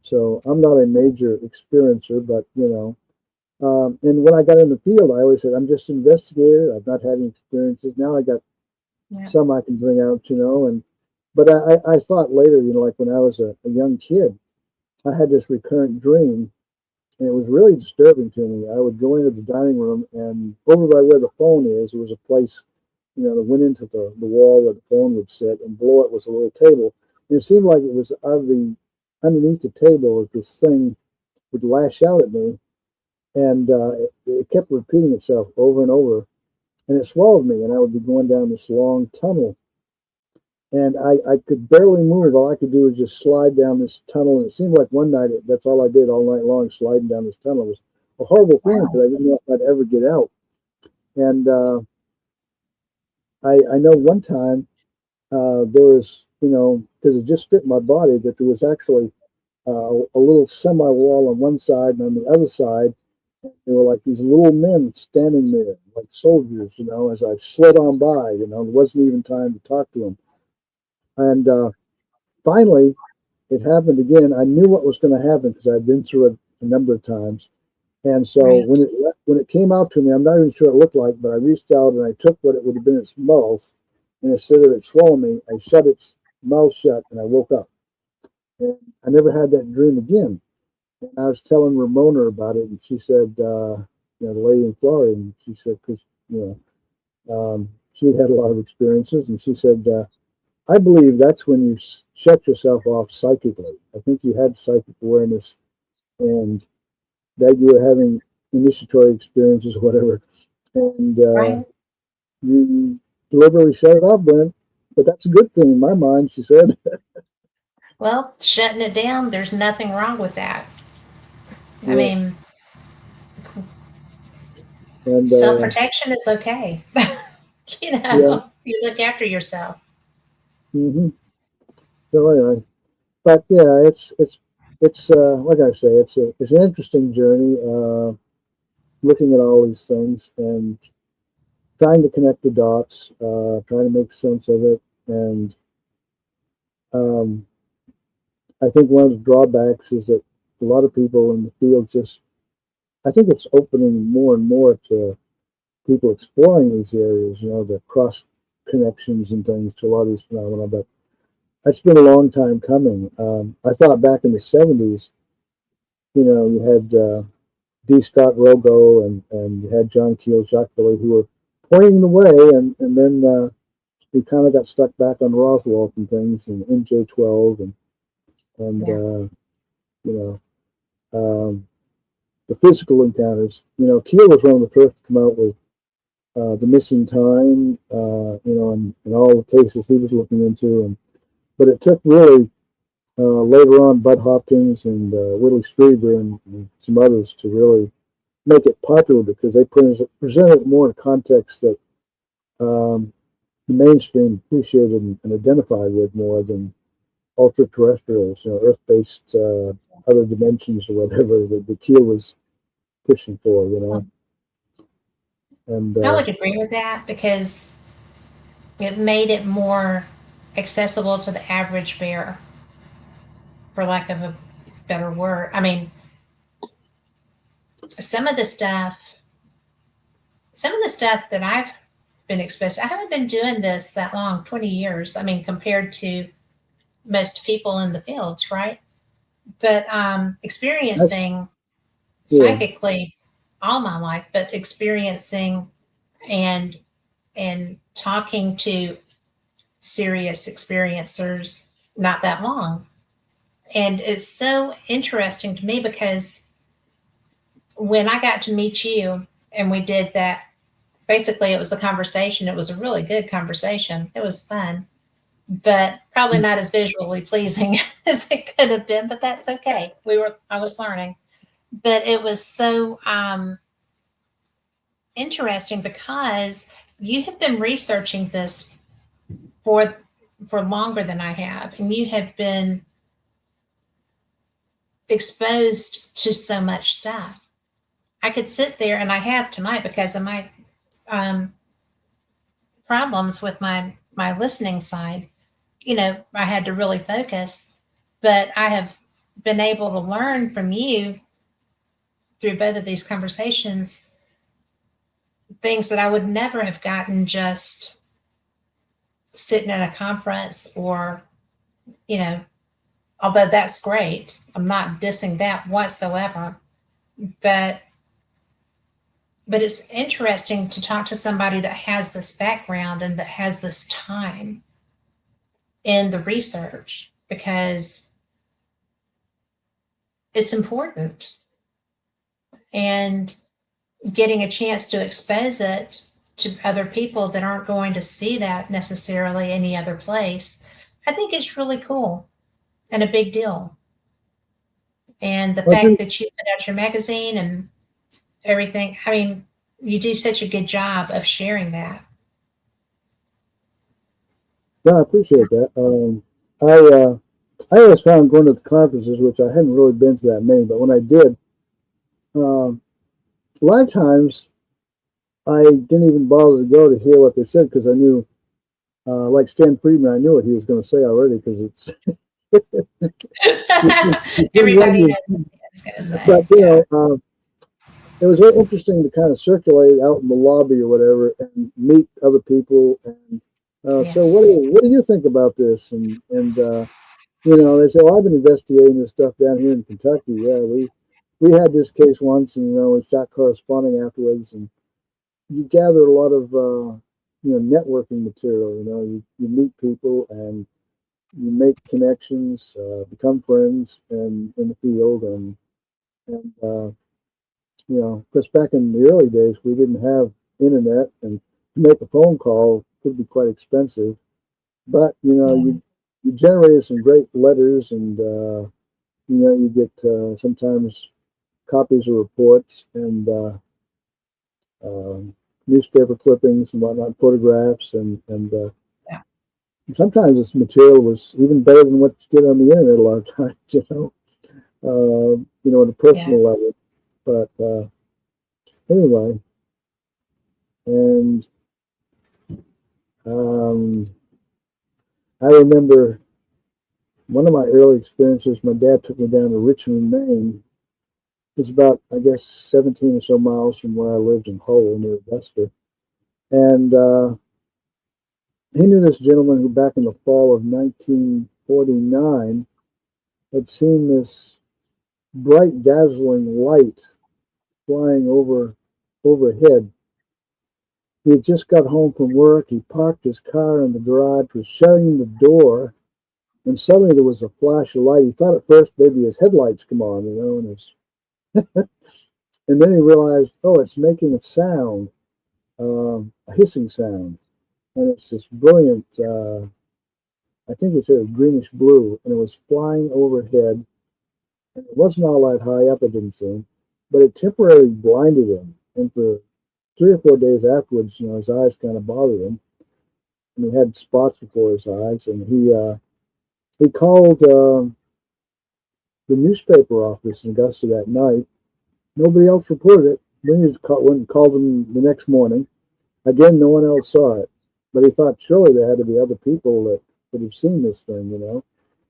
so I'm not a major experiencer, but and when I got in the field, I always said I'm just an investigator. I've not had any experiences. Now I got Yeah. some I can bring out, and but I thought later, like when I was a young kid, I had this recurrent dream, and it was really disturbing to me. I would go into the dining room, and over by where the phone is, there was a place, that went into the wall where the phone would sit, and below it was a little table. And it seemed like it was underneath the table, this thing would lash out at me, and it kept repeating itself over and over, and it swallowed me, and I would be going down this long tunnel, and I could barely move. All I could do was just slide down this tunnel, and it seemed like one night that's all I did all night long, sliding down this tunnel. It was a horrible feeling Wow. because I didn't know if I'd ever get out. And I know one time there was, because it just fit my body, that there was actually a little semi wall on one side, and on the other side, there were like these little men standing there, like soldiers, as I slid on by, there wasn't even time to talk to them. And finally, it happened again. I knew what was going to happen because I'd been through it a number of times. And so Right. when it came out to me, I'm not even sure what it looked like, but I reached out and I took what it would have been its mouth, and instead of it swallowing me, I shut its mouth shut and I woke up. And I never had that dream again. And I was telling Ramona about it, and she said, the lady in Florida, and she said, because she had a lot of experiences, and she said, I believe that's when you shut yourself off psychically. I think you had psychic awareness, and that you were having initiatory experiences, whatever, and Right. you deliberately shut it off, Brent. But that's a good thing in my mind, she said. Well, shutting it down, there's nothing wrong with that. I Yeah, mean, and self protection is okay. yeah, You look after yourself. hmm so anyway, but yeah, it's like I say, it's an interesting journey, looking at all these things and trying to connect the dots, trying to make sense of it, and um, I think one of the drawbacks is that a lot of people in the field just, I think it's opening more and more to people exploring these areas, the cross connections and things to a lot of these phenomena. But it's been a long time coming. I thought back in the 70s, you had D. Scott Rogo and you had John Keel, Jacques Vallée, who were pointing the way, and then we kind of got stuck back on Roswell and things, and MJ12, and Yeah. you know, um, the physical encounters. Keel was one of the first to come out with the missing time, and all the cases he was looking into. But it took really later on Bud Hopkins and Willie Strieber and some others to really make it popular because they presented it more in a context that um, the mainstream appreciated and identified with more than ultra terrestrials, Earth based other dimensions or whatever that the Keel was pushing for. And I would agree with that because it made it more accessible to the average bear, for lack of a better word. I mean, some of the stuff, some of the stuff that I've been exposed to, I haven't been doing this that long, 20 years. I mean, compared to most people in the fields, right? But that's, experiencing yeah, psychically all my life, but experiencing and talking to serious experiencers not that long. And it's so interesting to me because when I got to meet you and we did that, basically it was a conversation. It was a really good conversation. It was fun. but probably not as visually pleasing as it could have been, but that's okay. I was learning, but it was so interesting because you have been researching this for longer than I have, and you have been exposed to so much stuff. I could sit there, and I have tonight because of my um, problems with my listening side. You know, I had to really focus, but I have been able to learn from you through both of these conversations things that I would never have gotten just sitting at a conference or, you know, although that's great. I'm not dissing that whatsoever. But it's interesting to talk to somebody that has this background and that has this time in the research because it's important. And getting a chance to expose it to other people that aren't going to see that necessarily any other place, I think it's really cool and a big deal. And the I fact think, that you put out your magazine and everything, I mean, you do such a good job of sharing that. yeah, I appreciate that. I always found going to the conferences, which I hadn't really been to that many, but when I did, um, a lot of times I didn't even bother to go to hear what they said because I knew, like Stan Friedman, I knew what he was going to say already because it's you couldn't run Everybody your, knows what I was going to but say. Yeah. it was very interesting to kind of circulate out in the lobby or whatever and meet other people. And so, Yes. what do you think about this? You know, they say, "Well, I've been investigating this stuff down here in Kentucky. Yeah, we had this case once, and you know, we sat corresponding afterwards, and you gather a lot of you know networking material. You know, you meet people and you make connections, become friends, and in the field, and you know, because back in the early days, we didn't have internet, and to make a phone call could be quite expensive. But you know, Yeah. you generated some great letters, and you know, you get sometimes copies of reports and um, newspaper clippings and whatnot, photographs, and Yeah. sometimes this material was even better than what you get on the internet a lot of times. You know, at a Yeah. personal level. But anyway, and um, I remember one of my early experiences. My dad took me down to Richmond, Maine. It's about, I guess, 17 or so miles from where I lived in Hull near Augusta. And he knew this gentleman who, back in the fall of 1949, had seen this bright, dazzling light flying overhead. He had just got home from work. He parked his car in the garage, was shutting the door, and suddenly there was a flash of light. He thought at first maybe his headlights come on, you know, and then he realized, oh, it's making a sound, a hissing sound, and it's this brilliant. I think it's a greenish blue, and it was flying overhead. And it wasn't all that high up, it didn't seem, but it temporarily blinded him. And for 3 or 4 days afterwards, you know, his eyes kind of bothered him, and he had spots before his eyes. And he called the newspaper office in Augusta that night. Nobody else reported it. Then he went and called them the next morning. Again, no one else saw it, but he thought surely there had to be other people that would have seen this thing, you know.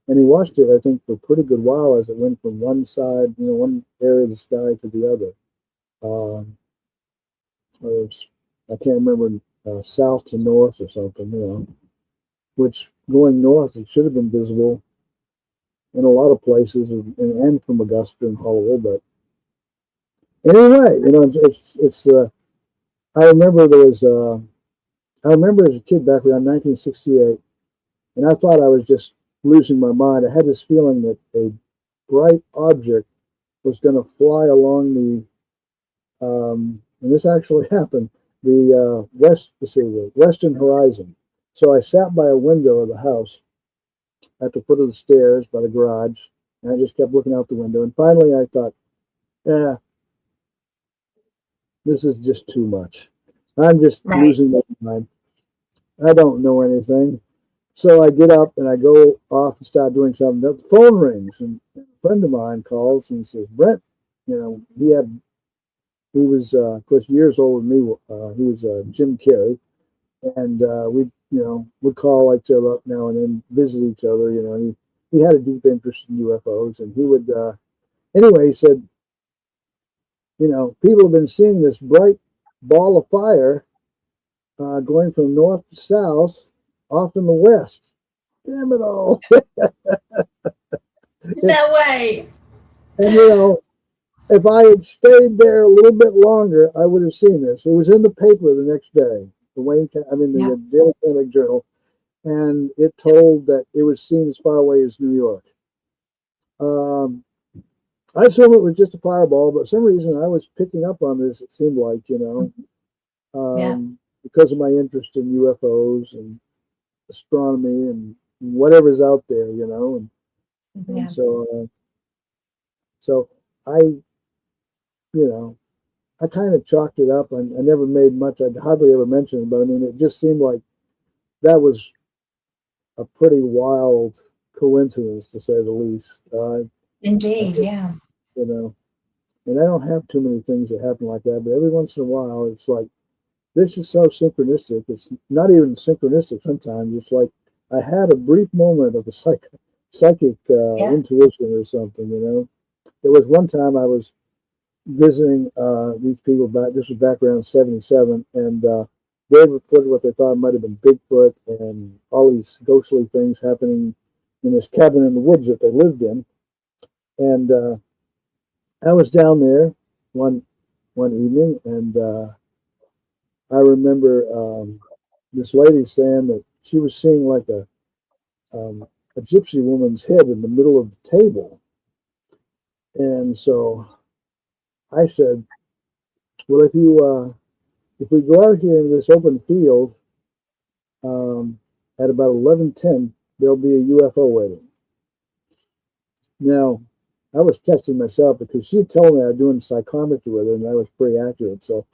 And he watched it, I think, for a pretty good while as it went from one side, you know, one area of the sky to the other. Um, was, I can't remember, south to north or something, you know, which going north, it should have been visible in a lot of places and from Augusta and Hull. But anyway, you know, I remember I remember as a kid back around 1968, and I thought I was just losing my mind. I had this feeling that a bright object was going to fly along and this actually happened, the western horizon. So I sat by a window of the house at the foot of the stairs by the garage, and I just kept looking out the window. And finally, I thought, "Yeah, this is just too much. I'm just Right. losing my mind. I don't know anything." So I get up and I go off and start doing something. The phone rings, and a friend of mine calls and says, "Brent, he was of course years older than me. He was Jim Carrey, and we would call each other up now and then, visit each other. He had a deep interest in UFOs, and he would anyway. He said, people have been seeing this bright ball of fire going from north to south off in the west. Damn it all. No way. And if I had stayed there a little bit longer, I would have seen this. It was in the paper the next day, Yeah. the Daily Catholic Journal, and it told that it was seen as far away as New York. Um, I assume it was just a fireball, but for some reason I was picking up on this. It seemed like, Yeah. because of my interest in UFOs and astronomy and whatever's out there, and Yeah. so I, you know, I kind of chalked it up. I never made much. I hardly ever mentioned it, but I mean, it just seemed like that was a pretty wild coincidence, to say the least. Indeed. Yeah. You know, and I don't have too many things that happen like that, but every once in a while, it's like this is so synchronistic. It's not even synchronistic. Sometimes it's like I had a brief moment of a psychic Yeah. intuition or something. There was one time I was visiting these people back. This was back around '77, and they reported what they thought might have been Bigfoot and all these ghostly things happening in this cabin in the woods that they lived in. And I was down there one evening, and I remember this lady saying that she was seeing like a gypsy woman's head in the middle of the table. And so I said, "Well, if we go out here in this open field at about 11:10, there'll be a UFO waiting." Now, I was testing myself because she had told me I was doing psychometry with her, and I was pretty accurate. So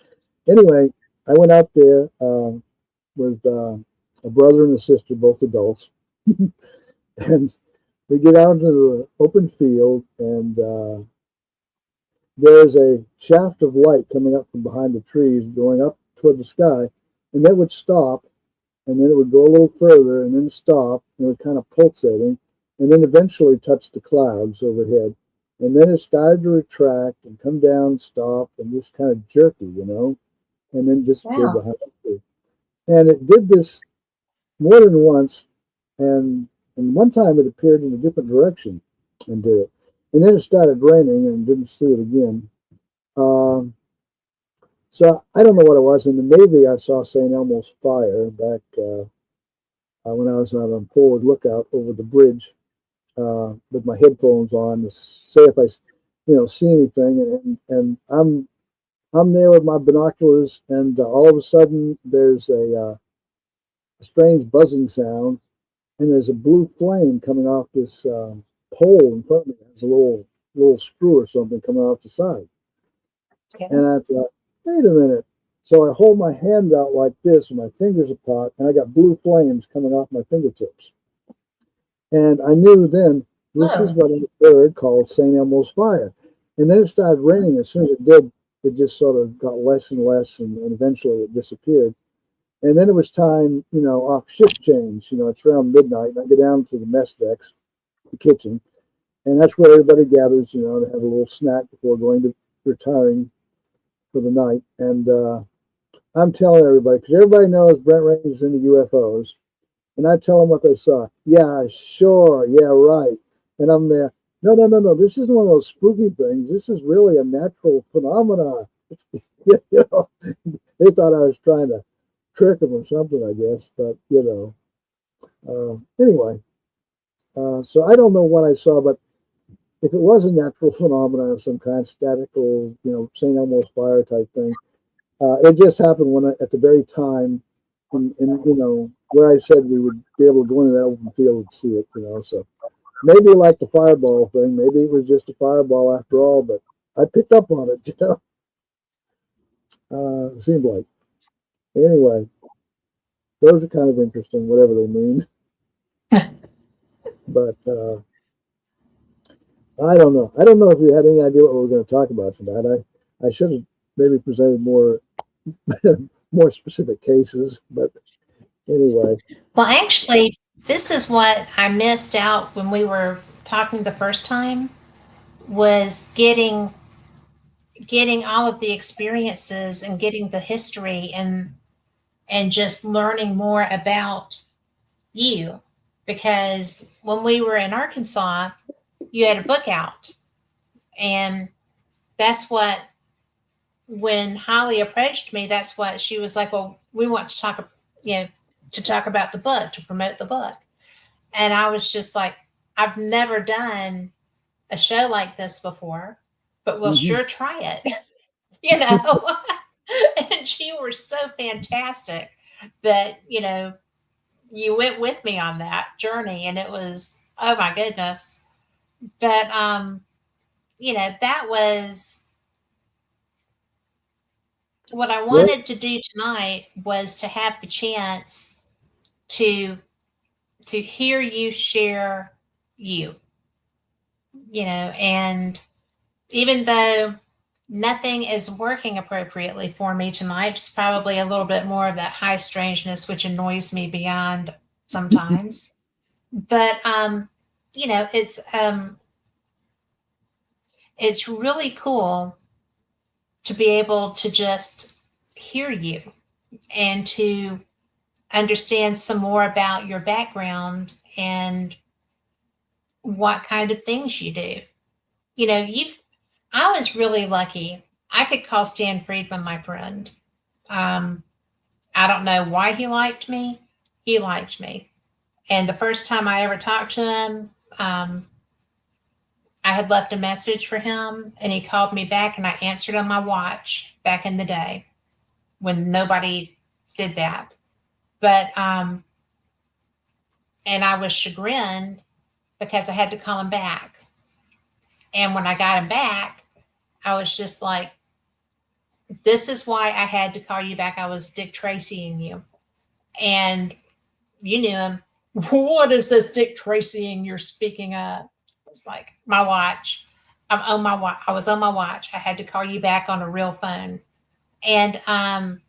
anyway, I went out there with a brother and a sister, both adults, and we get out into the open field, and there's a shaft of light coming up from behind the trees, going up toward the sky, and that would stop, and then it would go a little further, and then stop, and it would kind of pulsating, and then eventually touch the clouds overhead. And then it started to retract and come down, stop, and just kind of jerky, and then disappeared Wow. behind the tree. And it did this more than once, and one time it appeared in a different direction and did it. And then it started raining and didn't see it again. Um, so I don't know what it was. In the Navy, I saw St. Elmo's fire back when I was on forward lookout over the bridge with my headphones on to say if I, see anything. And I'm there with my binoculars, and all of a sudden there's a strange buzzing sound, and there's a blue flame coming off this pole in front of me. There's a little screw or something coming off the side. Yeah. And I thought, wait a minute. So I hold my hand out like this with my fingers apart, and I got blue flames coming off my fingertips. And I knew then this is Oh. what a bird called St. Elmo's fire. And then it started raining. As soon as it did, it just sort of got less and less, and eventually it disappeared. And then it was time, off shift change. It's around midnight, and I go down to the mess decks, the kitchen, and that's where everybody gathers, to have a little snack before going to retiring for the night. And I'm telling everybody, because everybody knows Brent Raines is into UFOs, and I tell them what they saw. Yeah, sure. Yeah, right. And I'm there. No, no, no, no. This isn't one of those spooky things. This is really a natural phenomenon. They thought I was trying to trick them or something, I guess. But anyway. So I don't know what I saw, but if it was a natural phenomenon of some kind, statical, St. Elmo's fire type thing, it just happened at the very time and where I said we would be able to go into that open field and see it, so maybe like the fireball thing, maybe it was just a fireball after all, but I picked up on it, it seemed like. Anyway, those are kind of interesting, whatever they mean. But I don't know. I don't know if you had any idea what we were going to talk about tonight. I should have maybe presented more more specific cases, but anyway. Well, actually, this is what I missed out when we were talking the first time, was getting all of the experiences and getting the history and just learning more about you. Because when we were in Arkansas, you had a book out, and that's what, when Holly approached me, that's what she was like, well, we want to talk, to talk about the book, to promote the book. And I was just like, I've never done a show like this before, but we'll sure try it, And she was so fantastic that, you went with me on that journey, and it was, oh my goodness. But, that was what I What? wanted to do tonight, was to have the chance to hear you share you, and even though nothing is working appropriately for me tonight, it's probably a little bit more of that high strangeness, which annoys me beyond sometimes. But it's really cool to be able to just hear you and to understand some more about your background and what kind of things you do. I was really lucky. I could call Stan Friedman my friend. I don't know why he liked me. He liked me. And the first time I ever talked to him, I had left a message for him, and he called me back, and I answered on my watch back in the day when nobody did that. But, and I was chagrined because I had to call him back. And when I got him back, I was just like, this is why I had to call you back. I was Dick Tracying you. And you knew him. What is this Dick Tracying you're speaking of? It's like, my watch. I'm on my watch. I was on my watch. I had to call you back on a real phone. And, and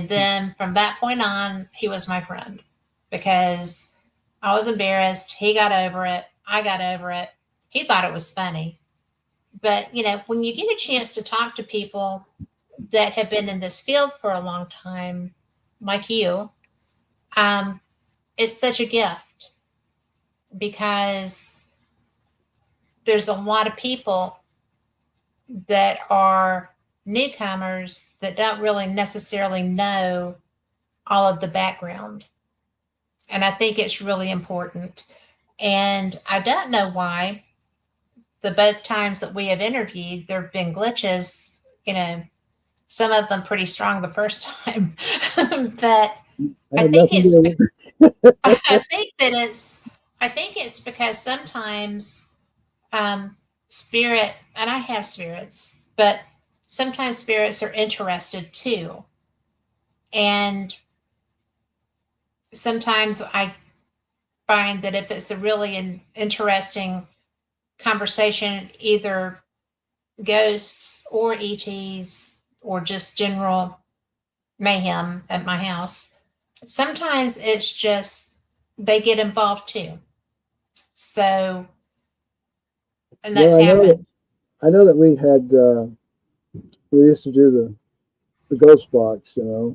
then from that point on, he was my friend, because I was embarrassed. He got over it. I got over it. He thought it was funny. But, when you get a chance to talk to people that have been in this field for a long time, like you, it's such a gift, because there's a lot of people that are newcomers that don't really necessarily know all of the background. And I think it's really important. And I don't know why the both times that we have interviewed, there have been glitches, some of them pretty strong the first time. But I think it's because sometimes spirit, and I have spirits, but sometimes spirits are interested too. And sometimes I find that if it's a really interesting conversation, either ghosts or ETs or just general mayhem at my house, sometimes it's just they get involved too. So, and that's happened. I know that we had we used to do the ghost box, a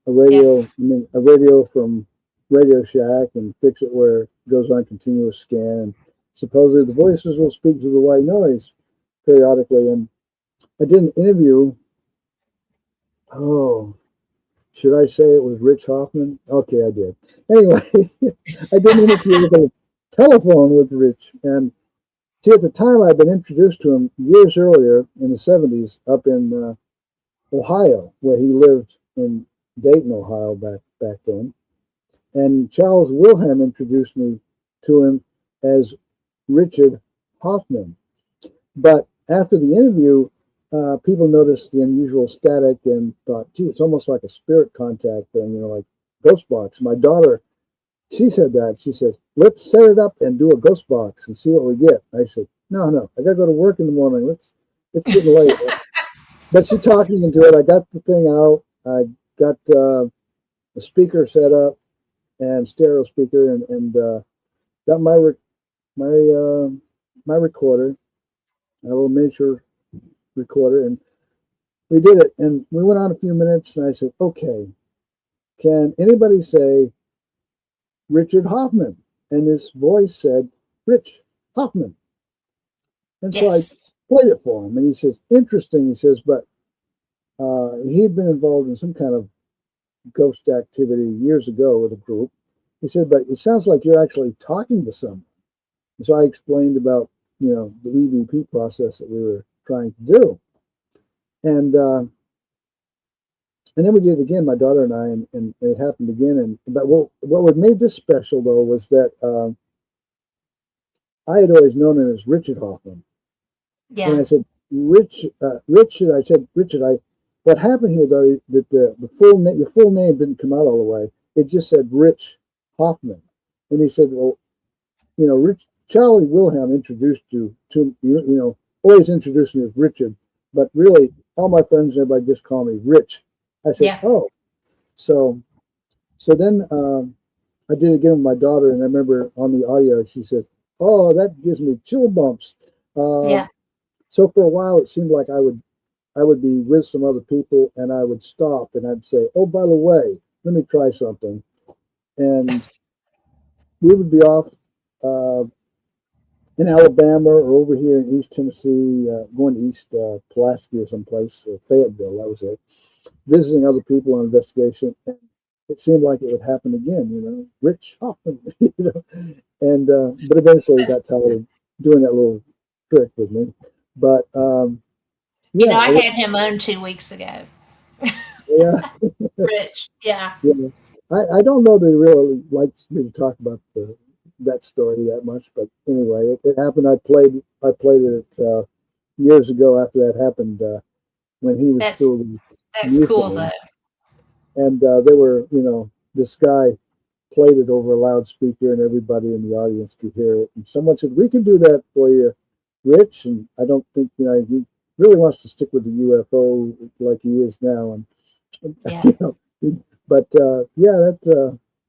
radio, Yes. a radio from Radio Shack, and fix it where it goes on continuous scan. And supposedly the voices will speak to the white noise periodically. And I did an interview. Oh, should I say it was Rich Hoffman? Okay, I did. Anyway, I did an interview with a telephone with Rich. And see, at the time I'd been introduced to him years earlier in the 70s up in Ohio, where he lived in Dayton, Ohio back then. And Charles Wilhelm introduced me to him as Richard Hoffman. But after the interview, people noticed the unusual static and thought, gee, it's almost like a spirit contact thing, like ghost box. My daughter, she said that. She said, let's set it up and do a ghost box and see what we get. I said, no, I got to go to work in the morning. It's getting late. But she talked me into it. I got the thing out. I got the speaker set up and stereo speaker, and got my my recorder, a little miniature recorder, and we did it. And we went on a few minutes, and I said, "Okay, can anybody say Richard Hoffman?" And this voice said, "Rich Hoffman." And so I Yes. played it for him, and he says, "Interesting." He says, "But he'd been involved in some kind of ghost activity years ago with a group." He said, "But it sounds like you're actually talking to someone." And so I explained about the EVP process that we were trying to do, and then we did it again, my daughter and I, and it happened again. And but what made this special though was that I had always known him as Richard Hoffman, and Yeah. I said, Richard, I said, Richard, what happened here though that the full name, your full name didn't come out all the way. It just said Rich Hoffman, and he said, well, Rich Charlie Wilhelm introduced you to always introduced me as Richard, but really all my friends and everybody just call me Rich. I said, Yeah. oh, so then I did it again with my daughter, and I remember on the audio she said, "Oh, that gives me chill bumps." Uh, Yeah. so for a while, it seemed like I would be with some other people, and I would stop, and I'd say, "Oh, by the way, let me try something," and we would be off uh, in Alabama or over here in East Tennessee, going to East Pulaski or someplace, or Fayetteville. That was it. Visiting other people on investigation, and it seemed like it would happen again. Rich Hoffman, and but eventually he got tired of doing that little trick with me. But yeah, I had him on 2 weeks ago. yeah, Rich. Yeah. yeah. I don't know that he really likes me to talk about that story that much, but anyway, it happened. I played it years ago after that happened when he was That's still the that's youth cool of though. me, and they were this guy played it over a loudspeaker and everybody in the audience could hear it. And someone said, "We can do that for you, Rich." And I don't think he really wants to stick with the UFO like he is now. And Yeah. you know, but yeah,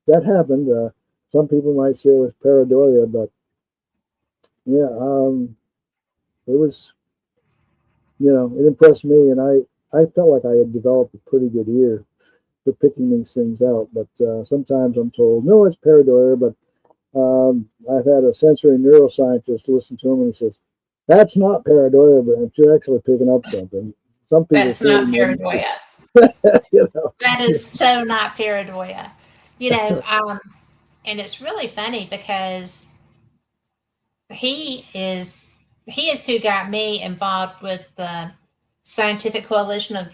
that happened. Some people might say it was pareidolia, but yeah, it was. It impressed me, and I felt like I had developed a pretty good ear for picking these things out. But sometimes I'm told, no, it's pareidolia, but I've had a sensory neuroscientist listen to him, and he says, "That's not pareidolia, but you're actually picking up something." Some people That's say, not paranoia. you know, That is so not paranoia. You know, um, and it's really funny because he is he is who got me involved with the Scientific Coalition on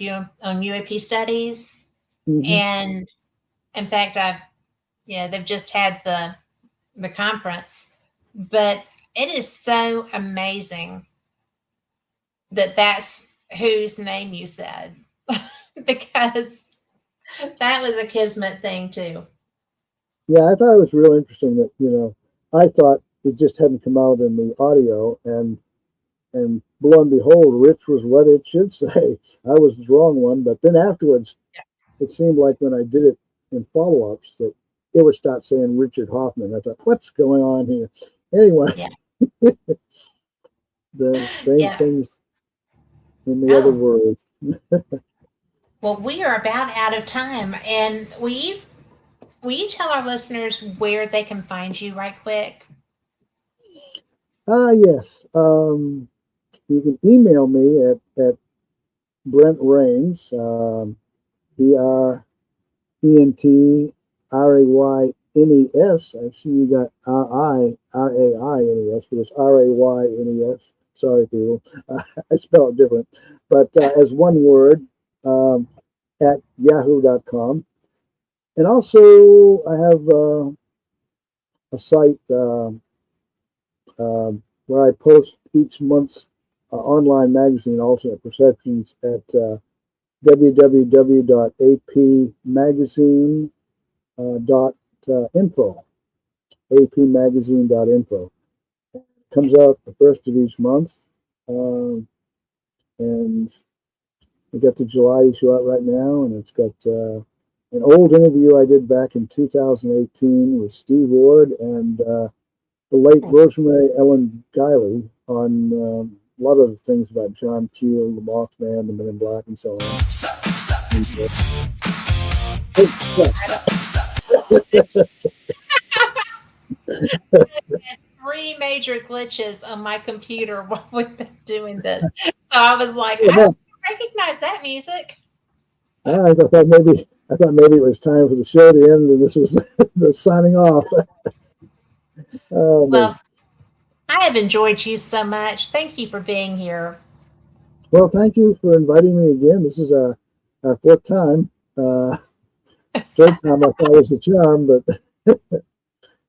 UAP studies. mhm. And in fact, they've just had the conference, but it is so amazing that that's whose name you said because that was a kismet thing too. Yeah, I thought it was real interesting that I thought it just hadn't come out in the audio, and lo and behold, Rich was what it should say. I was the wrong one, but then afterwards, it seemed like when I did it in follow-ups that it would start saying Richard Hoffman. I thought, what's going on here? Anyway, Yeah. the strange Yeah. things in the other Oh, world. well, we are about out of time. And will you tell our listeners where they can find you right quick? Ah, yes. You can email me at Brent Raines, BrentRaynes. I see you got RAINES, but it's RAYNES. Sorry, people. I spell it different. But as one word, at yahoo.com. And also, I have a site where I post each month's online magazine, Alternate Perceptions, at www.apmagazine.info. apmagazine.info. Comes out the first of each month. And we got the July issue out right now, and it's got an old interview I did back in 2018 with Steve Ward and the late Rosemary Ellen Guiley on a lot of things about John Keel, the Mothman, the Men in Black, and so on. Three major glitches on my computer while we've been doing this. So I was like, I don't recognize that music. I thought maybe it was time for the show to end, and this was the signing off. Well, I have enjoyed you so much. Thank you for being here. Well, thank you for inviting me again. This is our fourth time. Third time I thought was a charm, but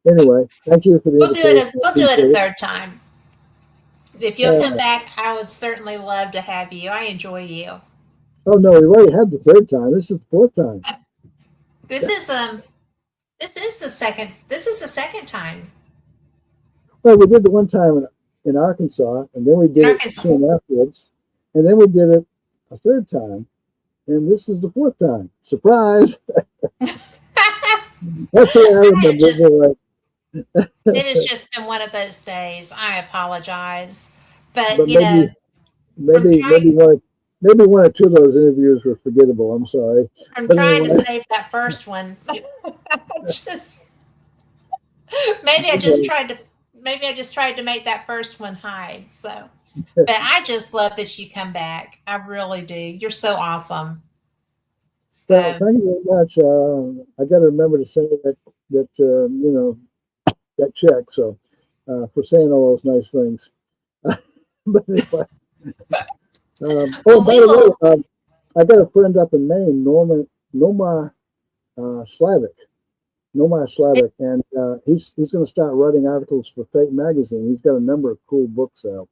anyway, thank you for the invitation. We'll do it a third time. If you'll come back, I would certainly love to have you. I enjoy you. Oh no, we've already had the third time. This is the fourth time. This is the second time. Well, we did the one time in Arkansas, and then we did it soon afterwards, and then we did it a third time, and this is the fourth time. Surprise! That's what I remember. It has just been one of those days. I apologize, but you know, maybe one or two of those interviews were forgettable. I'm sorry. I'm trying to save that first one. Maybe I just tried to make that first one hide. So, but I just love that you come back. I really do. You're so awesome. So, well, thank you very much. I got to remember to say that you know, that check. So for saying all those nice things. But anyway. By the way, I got a friend up in Maine, Nomar Slavic, and he's going to start writing articles for Fate magazine. He's got a number of cool books out.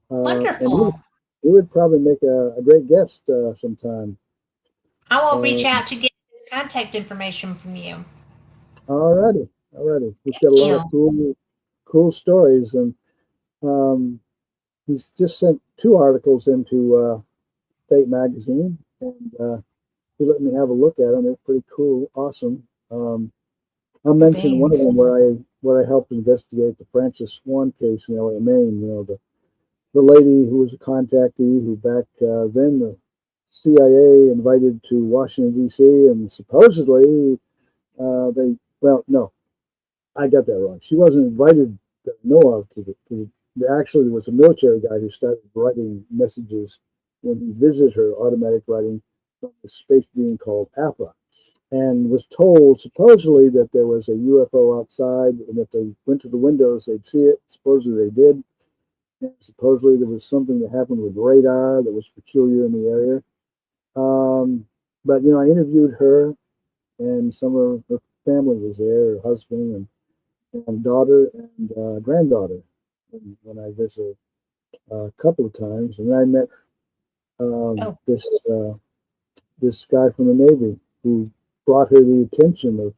Wonderful. And he would probably make a great guest sometime. I will reach out to get his contact information from you. Alrighty. He's got a lot of cool stories, and he's just sent 2 articles into Fate magazine, and he let me have a look at them. They're pretty cool, awesome. I'll mention one of them where I helped investigate the Francis Swan case in LA, Maine. You know, the lady who was a contactee who back then the CIA invited to Washington D.C. and supposedly I got that wrong. She wasn't invited that I know of actually, there was a military guy who started writing messages when he visited her, automatic writing from a space being called Alpha, and was told supposedly that there was a UFO outside, and if they went to the windows, they'd see it. Supposedly they did. And supposedly there was something that happened with radar that was peculiar in the area. But you know, I interviewed her, and some of her family was there, her husband and daughter and granddaughter. When I visited a couple of times, and I met this guy from the Navy who brought her the attention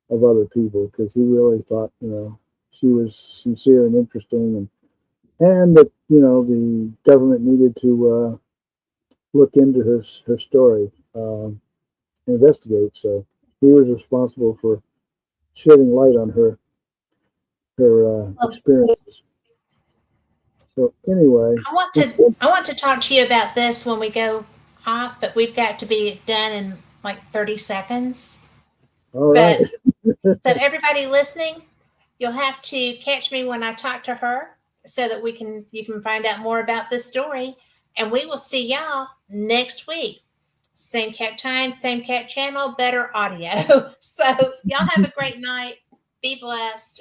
of other people, because he really thought, you know, she was sincere and interesting, and that, you know, the government needed to look into her story, investigate. So he was responsible for shedding light on her experiences. So anyway, I want to talk to you about this when we go off, but we've got to be done in like 30 seconds. All right. So everybody listening, you'll have to catch me when I talk to her so that you can find out more about this story. And we will see y'all next week. Same cat time, same cat channel, better audio. So y'all have a great night. Be blessed.